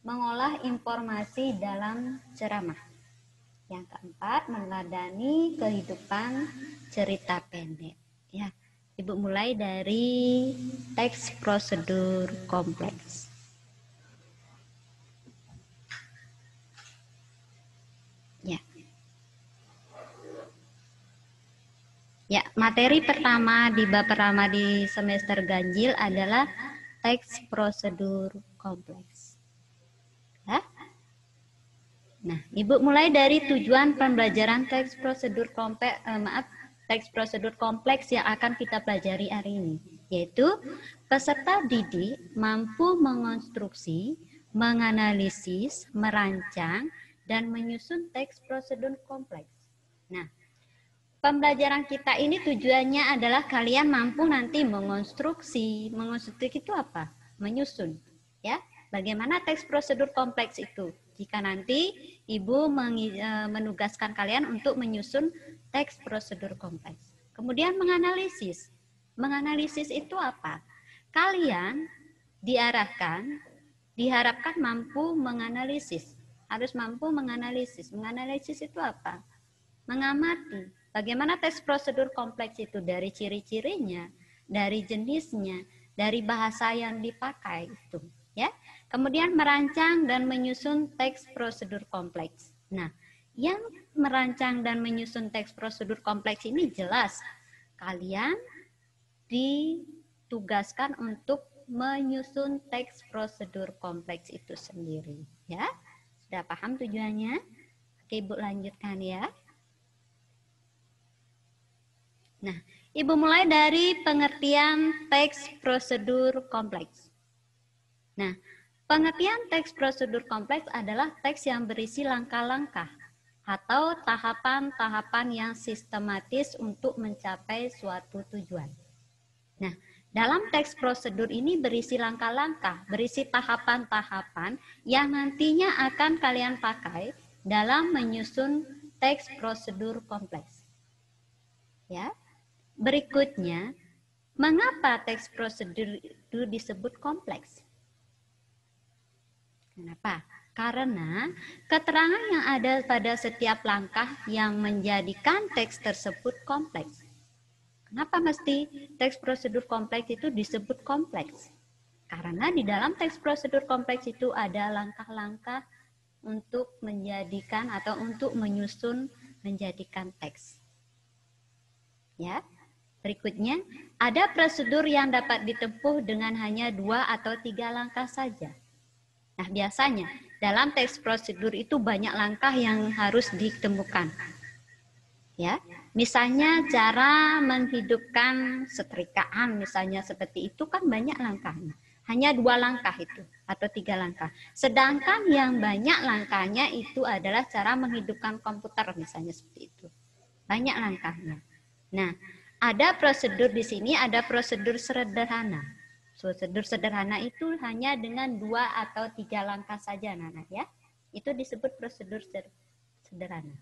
mengolah informasi dalam ceramah. Yang keempat meneladani kehidupan cerita pendek. Ya. Ibu mulai dari teks prosedur kompleks. Ya. Ya, materi pertama di bab pertama di semester ganjil adalah teks prosedur kompleks. Ya. Nah, Ibu mulai dari tujuan pembelajaran teks prosedur kompleks, teks prosedur kompleks yang akan kita pelajari hari ini, yaitu peserta didik mampu mengonstruksi, menganalisis, merancang, dan menyusun teks prosedur kompleks. Nah, pembelajaran kita ini tujuannya adalah kalian mampu nanti mengonstruksi. Mengonstruksi itu apa? Menyusun. Ya, bagaimana teks prosedur kompleks itu? Jika nanti Ibu menugaskan kalian untuk menyusun teks prosedur kompleks. Kemudian menganalisis. Menganalisis itu apa? Kalian diharapkan mampu menganalisis. Harus mampu menganalisis. Menganalisis itu apa? Mengamati. Bagaimana teks prosedur kompleks itu dari ciri-cirinya, dari jenisnya, dari bahasa yang dipakai itu, ya. Kemudian merancang dan menyusun teks prosedur kompleks. Nah, yang merancang dan menyusun teks prosedur kompleks ini jelas kalian ditugaskan untuk menyusun teks prosedur kompleks itu sendiri, ya. Sudah paham tujuannya? Oke, Ibu lanjutkan ya. Nah, Ibu mulai dari pengertian teks prosedur kompleks. Nah, pengertian teks prosedur kompleks adalah teks yang berisi langkah-langkah atau tahapan-tahapan yang sistematis untuk mencapai suatu tujuan. Nah, dalam teks prosedur ini berisi langkah-langkah, berisi tahapan-tahapan yang nantinya akan kalian pakai dalam menyusun teks prosedur kompleks. Ya. Berikutnya, mengapa teks prosedur itu disebut kompleks? Kenapa? Karena keterangan yang ada pada setiap langkah yang menjadikan teks tersebut kompleks. Kenapa mesti teks prosedur kompleks itu disebut kompleks? Karena di dalam teks prosedur kompleks itu ada langkah-langkah untuk menjadikan atau untuk menyusun menjadikan teks. Ya. Berikutnya, ada prosedur yang dapat ditempuh dengan hanya 2 atau 3 langkah saja. Nah, biasanya dalam teks prosedur itu banyak langkah yang harus ditemukan. Ya, misalnya cara menghidupkan setrikaan, misalnya seperti itu kan banyak langkahnya. Hanya 2 langkah itu atau 3 langkah. Sedangkan yang banyak langkahnya itu adalah cara menghidupkan komputer, misalnya seperti itu. Banyak langkahnya. Nah, ada prosedur di sini, ada prosedur sederhana. Prosedur sederhana itu hanya dengan 2 atau 3 langkah saja, anak-anak ya. Itu disebut prosedur sederhana.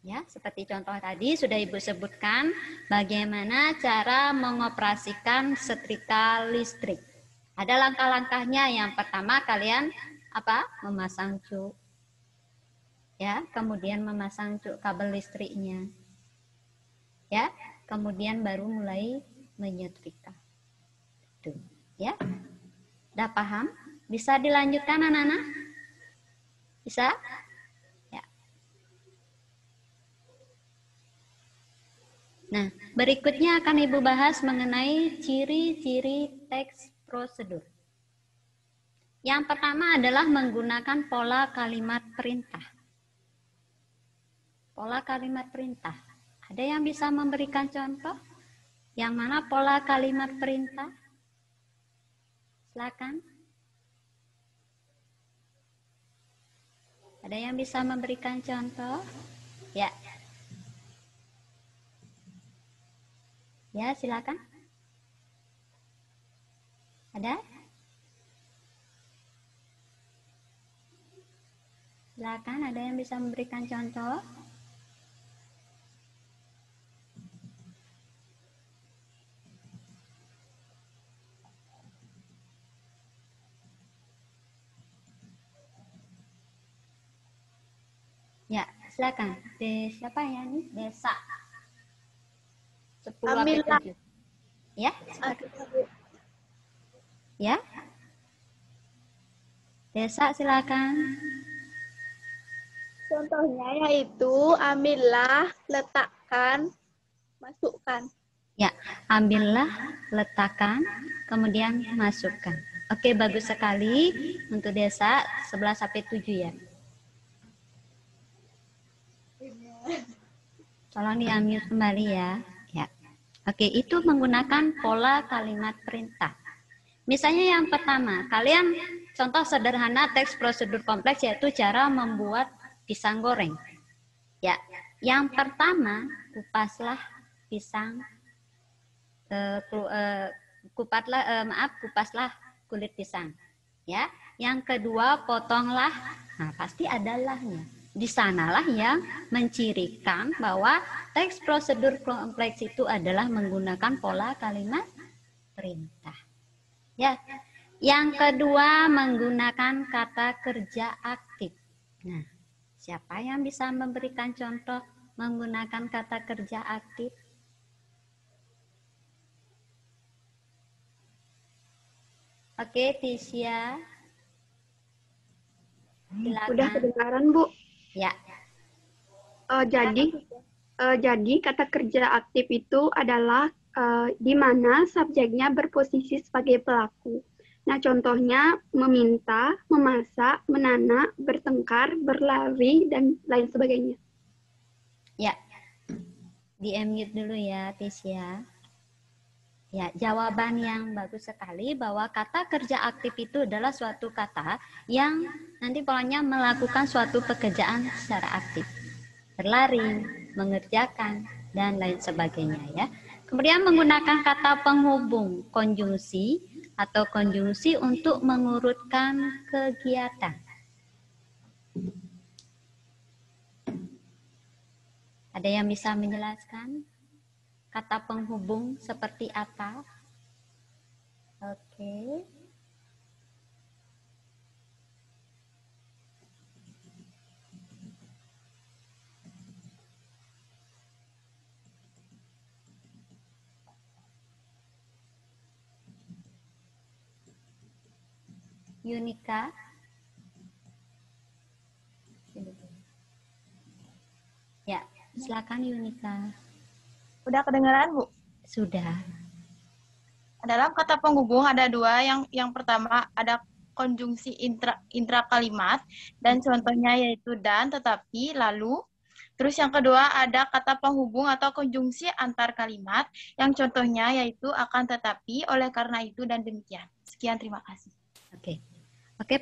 Ya, seperti contoh tadi sudah Ibu sebutkan bagaimana cara mengoperasikan setrika listrik. Ada langkah-langkahnya. Yang pertama kalian apa? Memasang cuk. Ya, kemudian memasang cuk kabel listriknya. Ya, kemudian baru mulai menyetrika. Tuh, ya. Udah paham? Bisa dilanjutkan anak-anak? Bisa? Ya. Nah, berikutnya akan Ibu bahas mengenai ciri-ciri teks prosedur. Yang pertama adalah menggunakan pola kalimat perintah. Pola kalimat perintah. Ada yang bisa memberikan contoh? Yang mana pola kalimat perintah? Silakan. Ada yang bisa memberikan contoh? Ya. Ya, silakan. Ada? Silakan, ada yang bisa memberikan contoh? Ya, silakan. Siapa ya ini? Desa. 10 Ambillah. 7. Ya, silakan. Ya. Desa, silakan. Contohnya yaitu ambillah, letakkan, masukkan. Ya, ambillah, letakkan, kemudian masukkan. Oke, bagus sekali untuk desa 11 sampai 7 ya. Tolong di-unmute kembali ya. Ya. Oke, itu menggunakan pola kalimat perintah. Misalnya yang pertama, kalian contoh sederhana teks prosedur kompleks yaitu cara membuat pisang goreng. Ya, yang pertama kupaslah pisang, kupaslah kulit pisang. Ya, yang kedua potonglah. Nah, pasti ada lahnya. Di sanalah yang mencirikan bahwa teks prosedur kompleks itu adalah menggunakan pola kalimat perintah. Ya, yang kedua menggunakan kata kerja aktif. Nah, siapa yang bisa memberikan contoh menggunakan kata kerja aktif? Oke, Tisha. Silakan. Udah kedengaran, Bu? Ya. Jadi kata kerja aktif itu adalah di mana subjeknya berposisi sebagai pelaku. Nah, contohnya meminta, memasak, menanak, bertengkar, berlari, dan lain sebagainya. Ya, di-mute dulu ya, Tisha. Ya, jawaban yang bagus sekali bahwa kata kerja aktif itu adalah suatu kata yang nanti polanya melakukan suatu pekerjaan secara aktif. Berlari, mengerjakan, dan lain sebagainya ya. Kemudian menggunakan kata penghubung, konjungsi atau konjungsi untuk mengurutkan kegiatan. Ada yang bisa menjelaskan? Kata penghubung seperti apa? Oke. Yunika. Ya, silakan Yunika. Udah kedengaran, Bu? Sudah. Dalam kata penghubung ada dua. Yang pertama ada konjungsi intra kalimat dan contohnya yaitu dan, tetapi, lalu. Terus yang kedua ada kata penghubung atau konjungsi antar kalimat yang contohnya yaitu akan, tetapi, oleh karena itu, dan demikian. Sekian, terima kasih. Oke. Oke,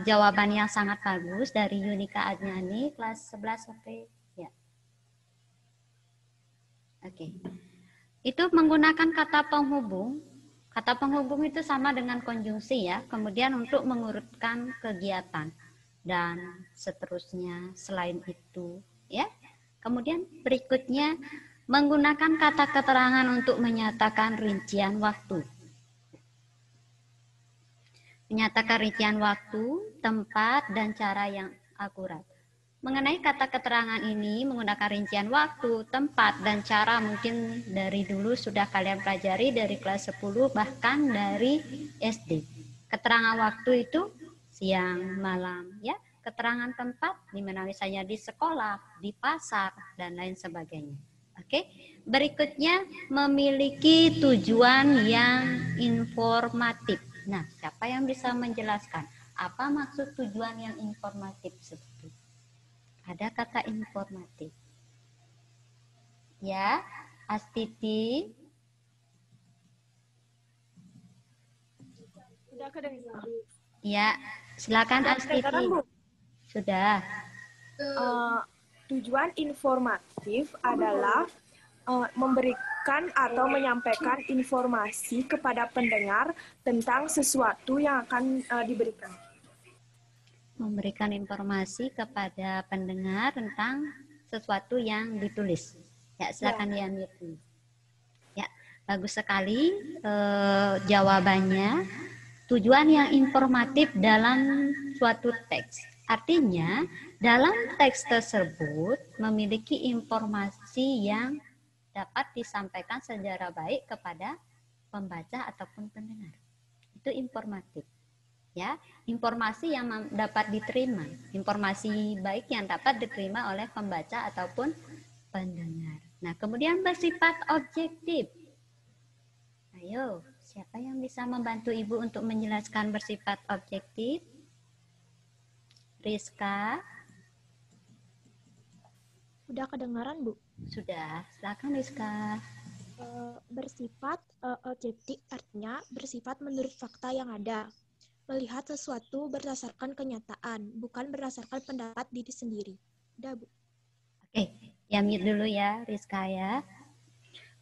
jawaban yang sangat bagus dari Yunika Adnani kelas 11 sampai ya. Oke. Itu menggunakan kata penghubung. Kata penghubung itu sama dengan konjungsi ya. Kemudian untuk mengurutkan kegiatan dan seterusnya selain itu ya. Kemudian berikutnya menggunakan kata keterangan untuk menyatakan rincian waktu. Menyatakan rincian waktu, tempat, dan cara yang akurat. Mengenai kata keterangan ini menggunakan rincian waktu, tempat, dan cara mungkin dari dulu sudah kalian pelajari dari kelas 10 bahkan dari SD. Keterangan waktu itu siang, malam, ya. Keterangan tempat di mana misalnya di sekolah, di pasar, dan lain sebagainya. Oke. Berikutnya memiliki tujuan yang informatif. Nah, siapa yang bisa menjelaskan apa maksud tujuan yang informatif seperti itu? Ada kata informatif. Ya, Astiti. Sudah kedengaran? Ya, silakan Sudah Astiti. kedengaran, Bu? Sudah. Tujuan informatif adalah memberikan atau menyampaikan informasi kepada pendengar tentang sesuatu yang akan diberikan. Memberikan informasi kepada pendengar tentang sesuatu yang ditulis. Ya, silakan diambil dulu. Ya, bagus sekali jawabannya. Tujuan yang informatif dalam suatu teks. Artinya, dalam teks tersebut memiliki informasi yang dapat disampaikan secara baik kepada pembaca ataupun pendengar. Itu informatif. Ya, informasi yang dapat diterima, informasi baik yang dapat diterima oleh pembaca ataupun pendengar. Nah, kemudian bersifat objektif. Ayo, siapa yang bisa membantu Ibu untuk menjelaskan bersifat objektif? Rizka? Sudah kedengaran, Bu? Sudah, silakan Rizka. Bersifat objektif artinya bersifat menurut fakta yang ada. Melihat sesuatu berdasarkan kenyataan, bukan berdasarkan pendapat diri sendiri. Udah, Bu. Oke, diambil dulu ya, Rizka ya.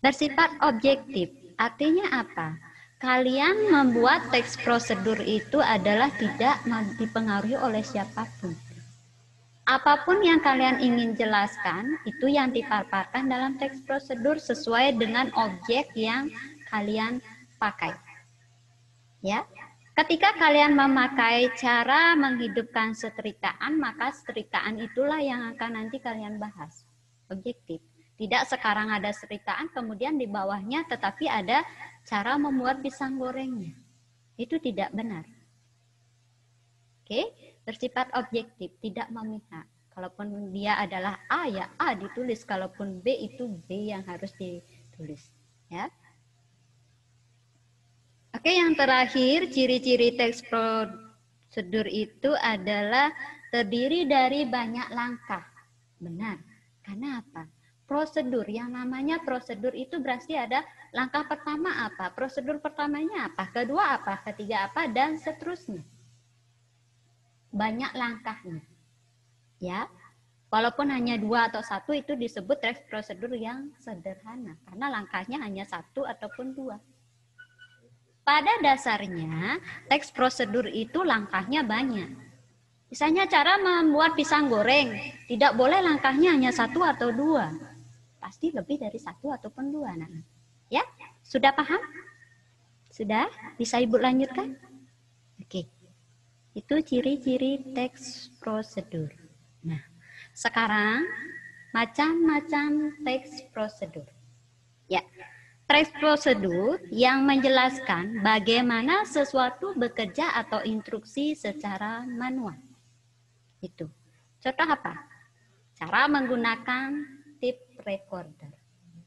Bersifat objektif, artinya apa? Kalian membuat teks prosedur itu adalah tidak dipengaruhi oleh siapapun. Apapun yang kalian ingin jelaskan, itu yang dipaparkan dalam teks prosedur sesuai dengan objek yang kalian pakai. Ya. Ketika kalian memakai cara menghidupkan setrikaan, maka setrikaan itulah yang akan nanti kalian bahas. Objektif. Tidak sekarang ada setrikaan, kemudian di bawahnya tetapi ada cara membuat pisang gorengnya. Itu tidak benar. Oke, bersifat objektif, tidak memihak. Kalaupun dia adalah A, ya A ditulis. Kalaupun B, itu B yang harus ditulis. Ya. Oke, yang terakhir, ciri-ciri teks prosedur itu adalah terdiri dari banyak langkah. Benar. Karena apa? Prosedur, yang namanya prosedur itu berarti ada langkah pertama apa, prosedur pertamanya apa, kedua apa, ketiga apa, dan seterusnya. Banyak langkahnya. Ya, walaupun hanya 2 atau 1 itu disebut teks prosedur yang sederhana. Karena langkahnya hanya 1 ataupun 2. Pada dasarnya, teks prosedur itu langkahnya banyak. Misalnya cara membuat pisang goreng, tidak boleh langkahnya hanya 1 atau 2. Pasti lebih dari 1 ataupun 2 anak-anak. Ya, sudah paham? Sudah? Bisa Ibu lanjutkan? Oke. Itu ciri-ciri teks prosedur. Nah, sekarang macam-macam teks prosedur. Ya. Teks prosedur yang menjelaskan bagaimana sesuatu bekerja atau instruksi secara manual. Itu. Contoh apa? Cara menggunakan tape recorder.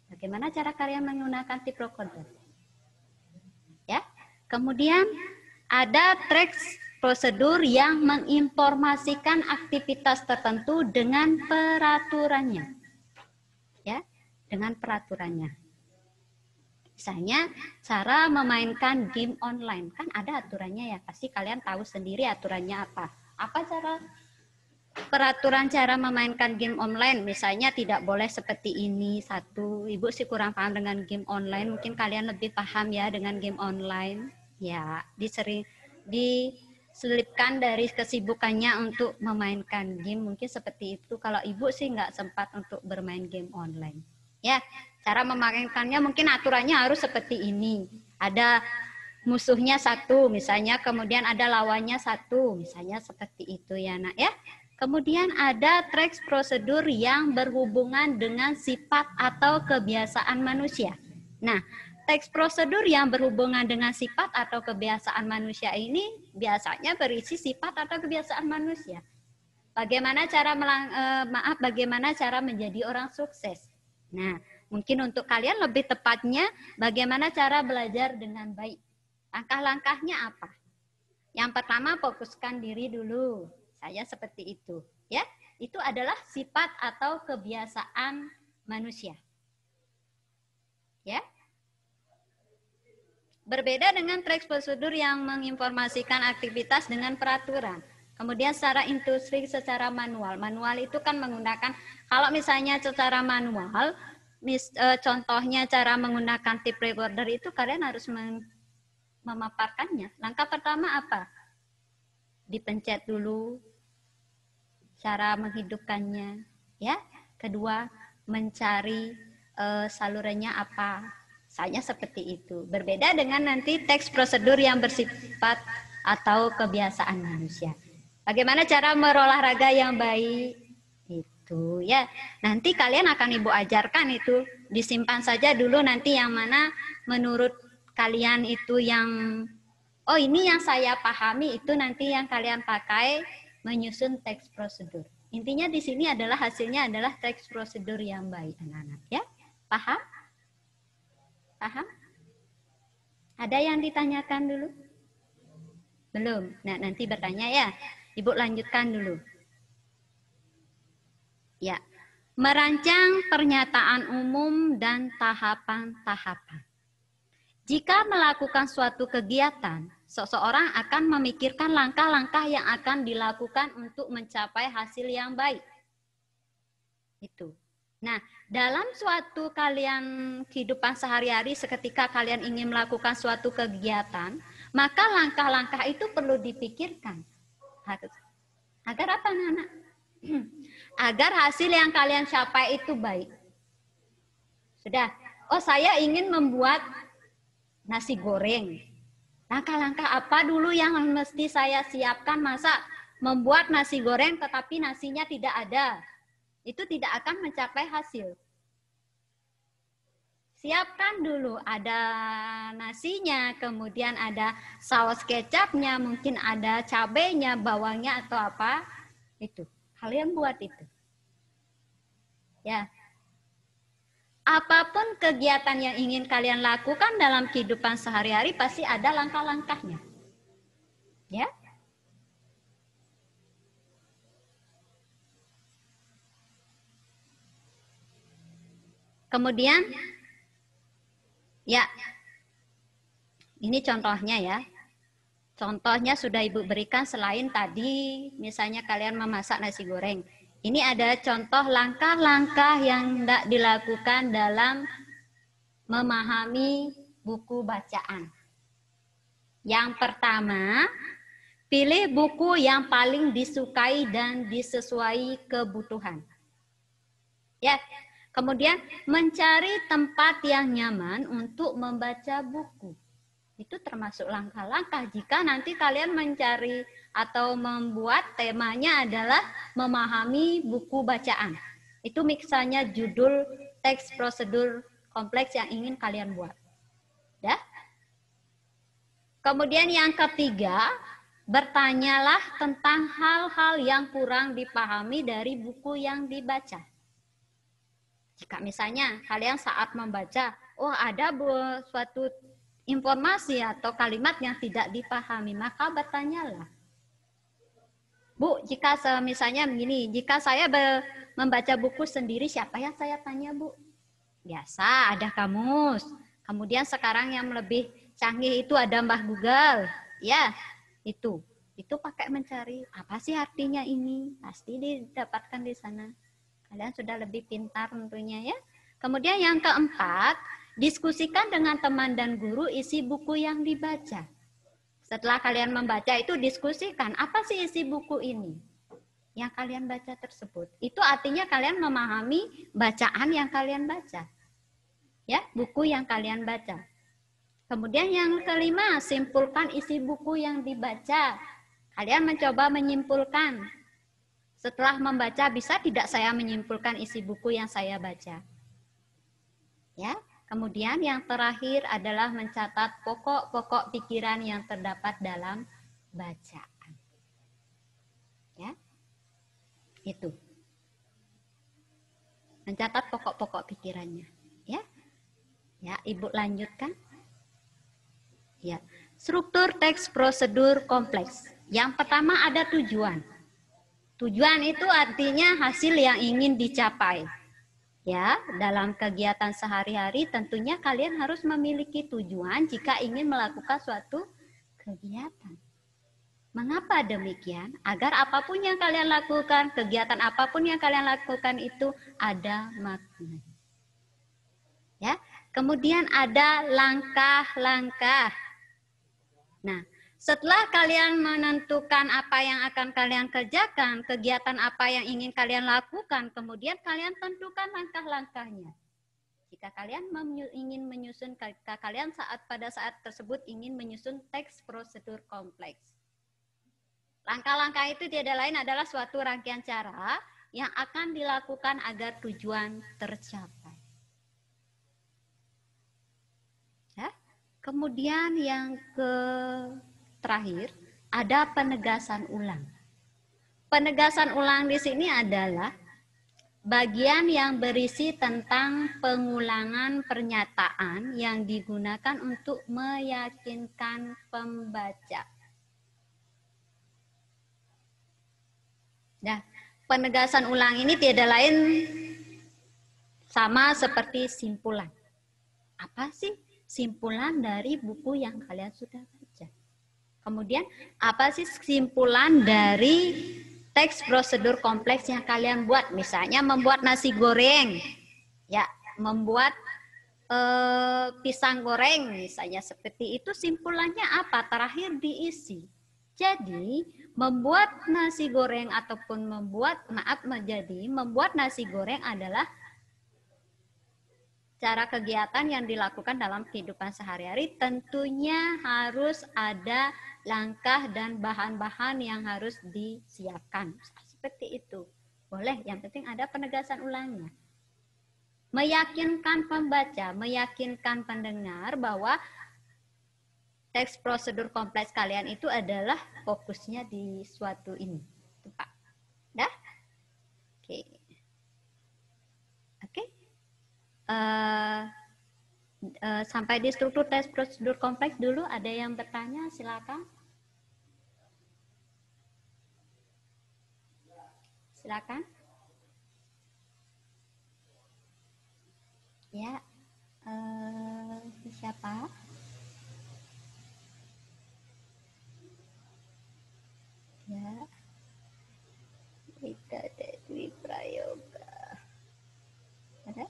Bagaimana cara kalian menggunakan tape recorder? Ya. Kemudian ada teks prosedur yang menginformasikan aktivitas tertentu dengan peraturannya. Ya, dengan peraturannya. Misalnya cara memainkan game online, kan ada aturannya ya, pasti kalian tahu sendiri aturannya apa. Apa peraturan cara memainkan game online? Misalnya tidak boleh seperti ini, satu. Ibu sih kurang paham dengan game online, mungkin kalian lebih paham ya dengan game online. Ya, diselipkan dari kesibukannya untuk memainkan game, mungkin seperti itu. Kalau ibu sih nggak sempat untuk bermain game online. Ya, cara memainkannya mungkin aturannya harus seperti ini. Ada musuhnya 1, misalnya, kemudian ada lawannya 1, misalnya seperti itu ya nak ya. Kemudian ada teks prosedur yang berhubungan dengan sifat atau kebiasaan manusia. Nah, teks prosedur yang berhubungan dengan sifat atau kebiasaan manusia ini biasanya berisi sifat atau kebiasaan manusia. Bagaimana cara menjadi orang sukses. Nah, mungkin untuk kalian lebih tepatnya bagaimana cara belajar dengan baik. Langkah-langkahnya apa? Yang pertama, fokuskan diri dulu. Saya seperti itu, ya. Itu adalah sifat atau kebiasaan manusia. Ya. Berbeda dengan teks prosedur yang menginformasikan aktivitas dengan peraturan. Kemudian secara industri, secara manual. Manual itu kan menggunakan, kalau misalnya secara manual, contohnya cara menggunakan tip recorder itu kalian harus memaparkannya. Langkah pertama apa? Dipencet dulu, cara menghidupkannya. Ya. Kedua, mencari salurannya apa. Misalnya seperti itu. Berbeda dengan nanti teks prosedur yang bersifat atau kebiasaan manusia. Bagaimana cara berolahraga yang baik? Itu ya. Nanti kalian akan Ibu ajarkan itu. Disimpan saja dulu nanti yang mana menurut kalian itu yang, oh ini yang saya pahami, itu nanti yang kalian pakai menyusun teks prosedur. Intinya di sini adalah hasilnya adalah teks prosedur yang baik, anak-anak ya. Paham? Paham? Ada yang ditanyakan dulu? Belum? Nah, nanti bertanya ya. Ibu lanjutkan dulu. Ya. Merancang pernyataan umum dan tahapan-tahapan. Jika melakukan suatu kegiatan, seseorang akan memikirkan langkah-langkah yang akan dilakukan untuk mencapai hasil yang baik. Itu. Nah, dalam suatu kalian kehidupan sehari-hari seketika kalian ingin melakukan suatu kegiatan, maka langkah-langkah itu perlu dipikirkan. Agar apa, anak-anak? Agar hasil yang kalian capai itu baik. Sudah. Oh, saya ingin membuat nasi goreng. Langkah-langkah apa dulu yang mesti saya siapkan? Masa membuat nasi goreng tetapi nasinya tidak ada? Itu tidak akan mencapai hasil. Siapkan dulu, ada nasinya, kemudian ada saus kecapnya, mungkin ada cabenya, bawangnya atau apa. Itu, kalian buat itu. Ya. Apapun kegiatan yang ingin kalian lakukan dalam kehidupan sehari-hari pasti ada langkah-langkahnya. Ya. Kemudian, ya, ini contohnya ya. Contohnya sudah Ibu berikan selain tadi, misalnya kalian memasak nasi goreng. Ini ada contoh langkah-langkah yang tidak dilakukan dalam memahami buku bacaan. Yang pertama, pilih buku yang paling disukai dan disesuai kebutuhan. Ya. Kemudian mencari tempat yang nyaman untuk membaca buku. Itu termasuk langkah-langkah jika nanti kalian mencari atau membuat temanya adalah memahami buku bacaan. Itu misalnya judul teks prosedur kompleks yang ingin kalian buat. Ya? Kemudian yang ketiga, bertanyalah tentang hal-hal yang kurang dipahami dari buku yang dibaca. Jika misalnya kalian saat membaca, oh ada suatu informasi atau kalimat yang tidak dipahami, maka bertanyalah. Bu, jika misalnya begini, jika saya membaca buku sendiri, siapa yang saya tanya, Bu? Biasa, ada kamus. Kemudian sekarang yang lebih canggih itu ada Mbah Google. Ya, itu pakai mencari, apa sih artinya ini? Pasti didapatkan di sana. Kalian sudah lebih pintar tentunya ya. Kemudian yang keempat, diskusikan dengan teman dan guru isi buku yang dibaca. Setelah kalian membaca itu diskusikan, apa sih isi buku ini yang kalian baca tersebut. Itu artinya kalian memahami bacaan yang kalian baca. Ya, buku yang kalian baca. Kemudian yang kelima, simpulkan isi buku yang dibaca. Kalian mencoba menyimpulkan. Setelah membaca, bisa tidak saya menyimpulkan isi buku yang saya baca? Ya, kemudian yang terakhir adalah mencatat pokok-pokok pikiran yang terdapat dalam bacaan. Ya, itu. Mencatat pokok-pokok pikirannya. Ya, ya, Ibu lanjutkan. Ya, struktur teks prosedur kompleks. Yang pertama ada tujuan. Tujuan itu artinya hasil yang ingin dicapai. Ya, dalam kegiatan sehari-hari tentunya kalian harus memiliki tujuan jika ingin melakukan suatu kegiatan. Mengapa demikian? Agar apapun yang kalian lakukan, kegiatan apapun yang kalian lakukan itu ada makna. Ya, kemudian ada langkah-langkah. Nah, setelah kalian menentukan apa yang akan kalian kerjakan, kegiatan apa yang ingin kalian lakukan, kemudian kalian tentukan langkah-langkahnya. Jika kalian ingin menyusun, kalian pada saat tersebut ingin menyusun teks prosedur kompleks. Langkah-langkah itu tidak lain adalah suatu rangkaian cara yang akan dilakukan agar tujuan tercapai. Ya. Kemudian yang terakhir, ada penegasan ulang. Penegasan ulang di sini adalah bagian yang berisi tentang pengulangan pernyataan yang digunakan untuk meyakinkan pembaca. Nah, penegasan ulang ini tidak lain sama seperti simpulan. Apa sih simpulan dari buku yang kalian sudah baca? Kemudian, apa sih kesimpulan dari teks prosedur kompleks yang kalian buat? Misalnya membuat nasi goreng, ya, membuat pisang goreng, misalnya seperti itu. Simpulannya apa? Terakhir diisi. Jadi, membuat nasi goreng ataupun membuat nasi goreng adalah cara kegiatan yang dilakukan dalam kehidupan sehari-hari. Tentunya harus ada langkah dan bahan-bahan yang harus disiapkan. Seperti itu. Boleh, yang penting ada penegasan ulangnya. Meyakinkan pembaca, meyakinkan pendengar bahwa teks prosedur kompleks kalian itu adalah fokusnya di suatu ini. Pak. Dah? Oke. Oke. Sampai di struktur tes prosedur kompleks dulu. Ada yang bertanya? Silakan. Silakan. Ya. Siapa? Ya. Rita Dewi Prayoga. Ada?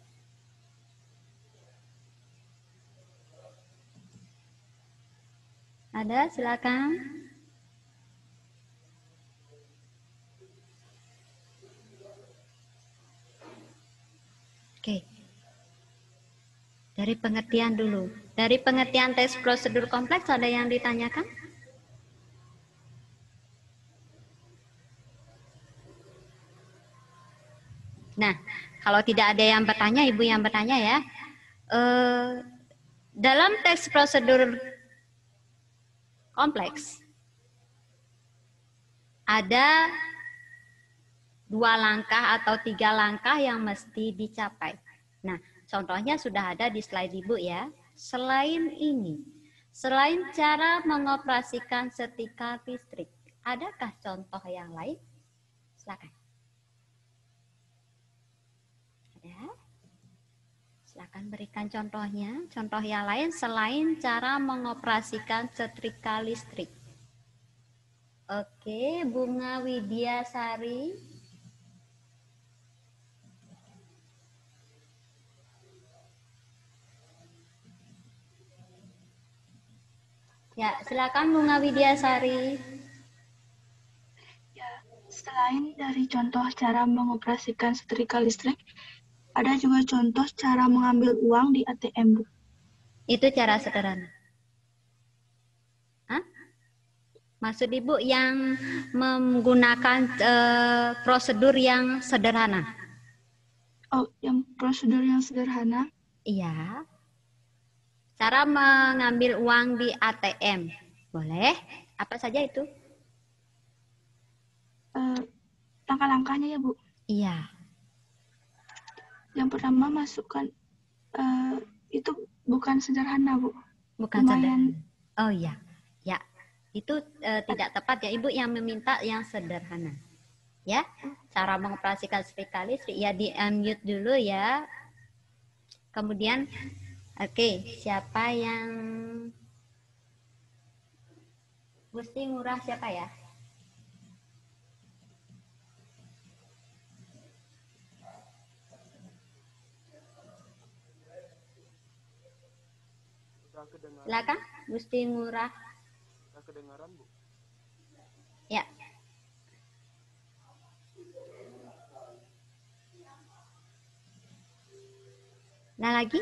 Ada, silakan. Oke. Dari pengertian dulu. Dari pengertian teks prosedur kompleks ada yang ditanyakan? Nah, kalau tidak ada yang bertanya, Ibu yang bertanya ya. Dalam teks prosedur kompleks, ada 2 langkah atau 3 langkah yang mesti dicapai. Nah, contohnya sudah ada di slide Ibu ya. Selain ini, selain cara mengoperasikan setrika listrik, adakah contoh yang lain? Silakan. Ya. Silakan berikan contohnya. Contoh yang lain selain cara mengoperasikan setrika listrik. Oke, Bunga Widyasari. Ya, silakan Bunga Widyasari. Ya, selain dari contoh cara mengoperasikan setrika listrik, ada juga contoh cara mengambil uang di ATM, Bu. Itu cara sederhana. Hah? Maksud Ibu yang menggunakan prosedur yang sederhana? Oh, yang prosedur yang sederhana? Iya. Cara mengambil uang di ATM. Boleh? Apa saja itu? Langkah-langkahnya ya, Bu? Iya. Yang pertama masukkan, itu bukan sederhana, Bu. Bukan Lumayan. sederhana. Oh iya. Ya. Itu tidak tepat ya. Ibu yang meminta yang sederhana. Ya, cara mengoperasikan speaker listrik ya di unmute dulu ya. Kemudian, oke, siapa yang Gusti Ngurah siapa ya? Silakan, Gusti Ngurah. Sudah kedengaran, Bu? Ya. Nah lagi,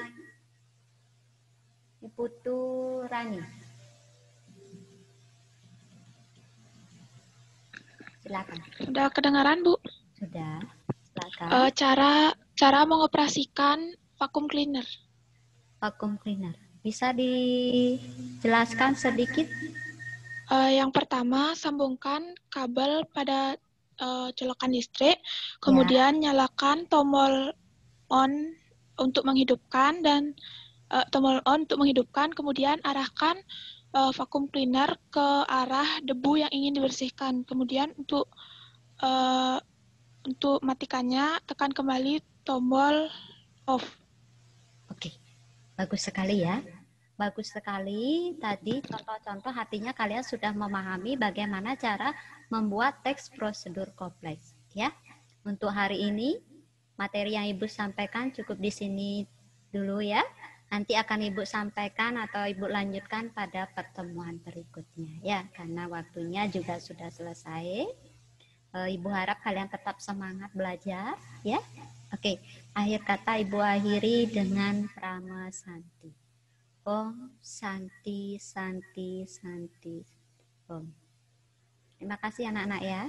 Putu Rani. Silakan. Sudah kedengaran, Bu? Sudah. Silakan. Cara mengoperasikan vacuum cleaner. Vacuum cleaner. Bisa dijelaskan sedikit? Yang pertama, sambungkan kabel pada colokan listrik, kemudian nyalakan tombol on untuk menghidupkan dan tombol on untuk menghidupkan, kemudian arahkan vacuum cleaner ke arah debu yang ingin dibersihkan. Kemudian untuk matikannya, tekan kembali tombol off. Oke, bagus sekali ya. Bagus sekali. Tadi contoh-contoh artinya kalian sudah memahami bagaimana cara membuat teks prosedur kompleks. Ya, untuk hari ini materi yang Ibu sampaikan cukup di sini dulu ya. Nanti akan Ibu sampaikan atau Ibu lanjutkan pada pertemuan berikutnya ya, karena waktunya juga sudah selesai. Ibu harap kalian tetap semangat belajar ya. Oke, akhir kata Ibu akhiri dengan Prama Santi. Om Santi Santi Santi Om. Terima kasih anak-anak ya.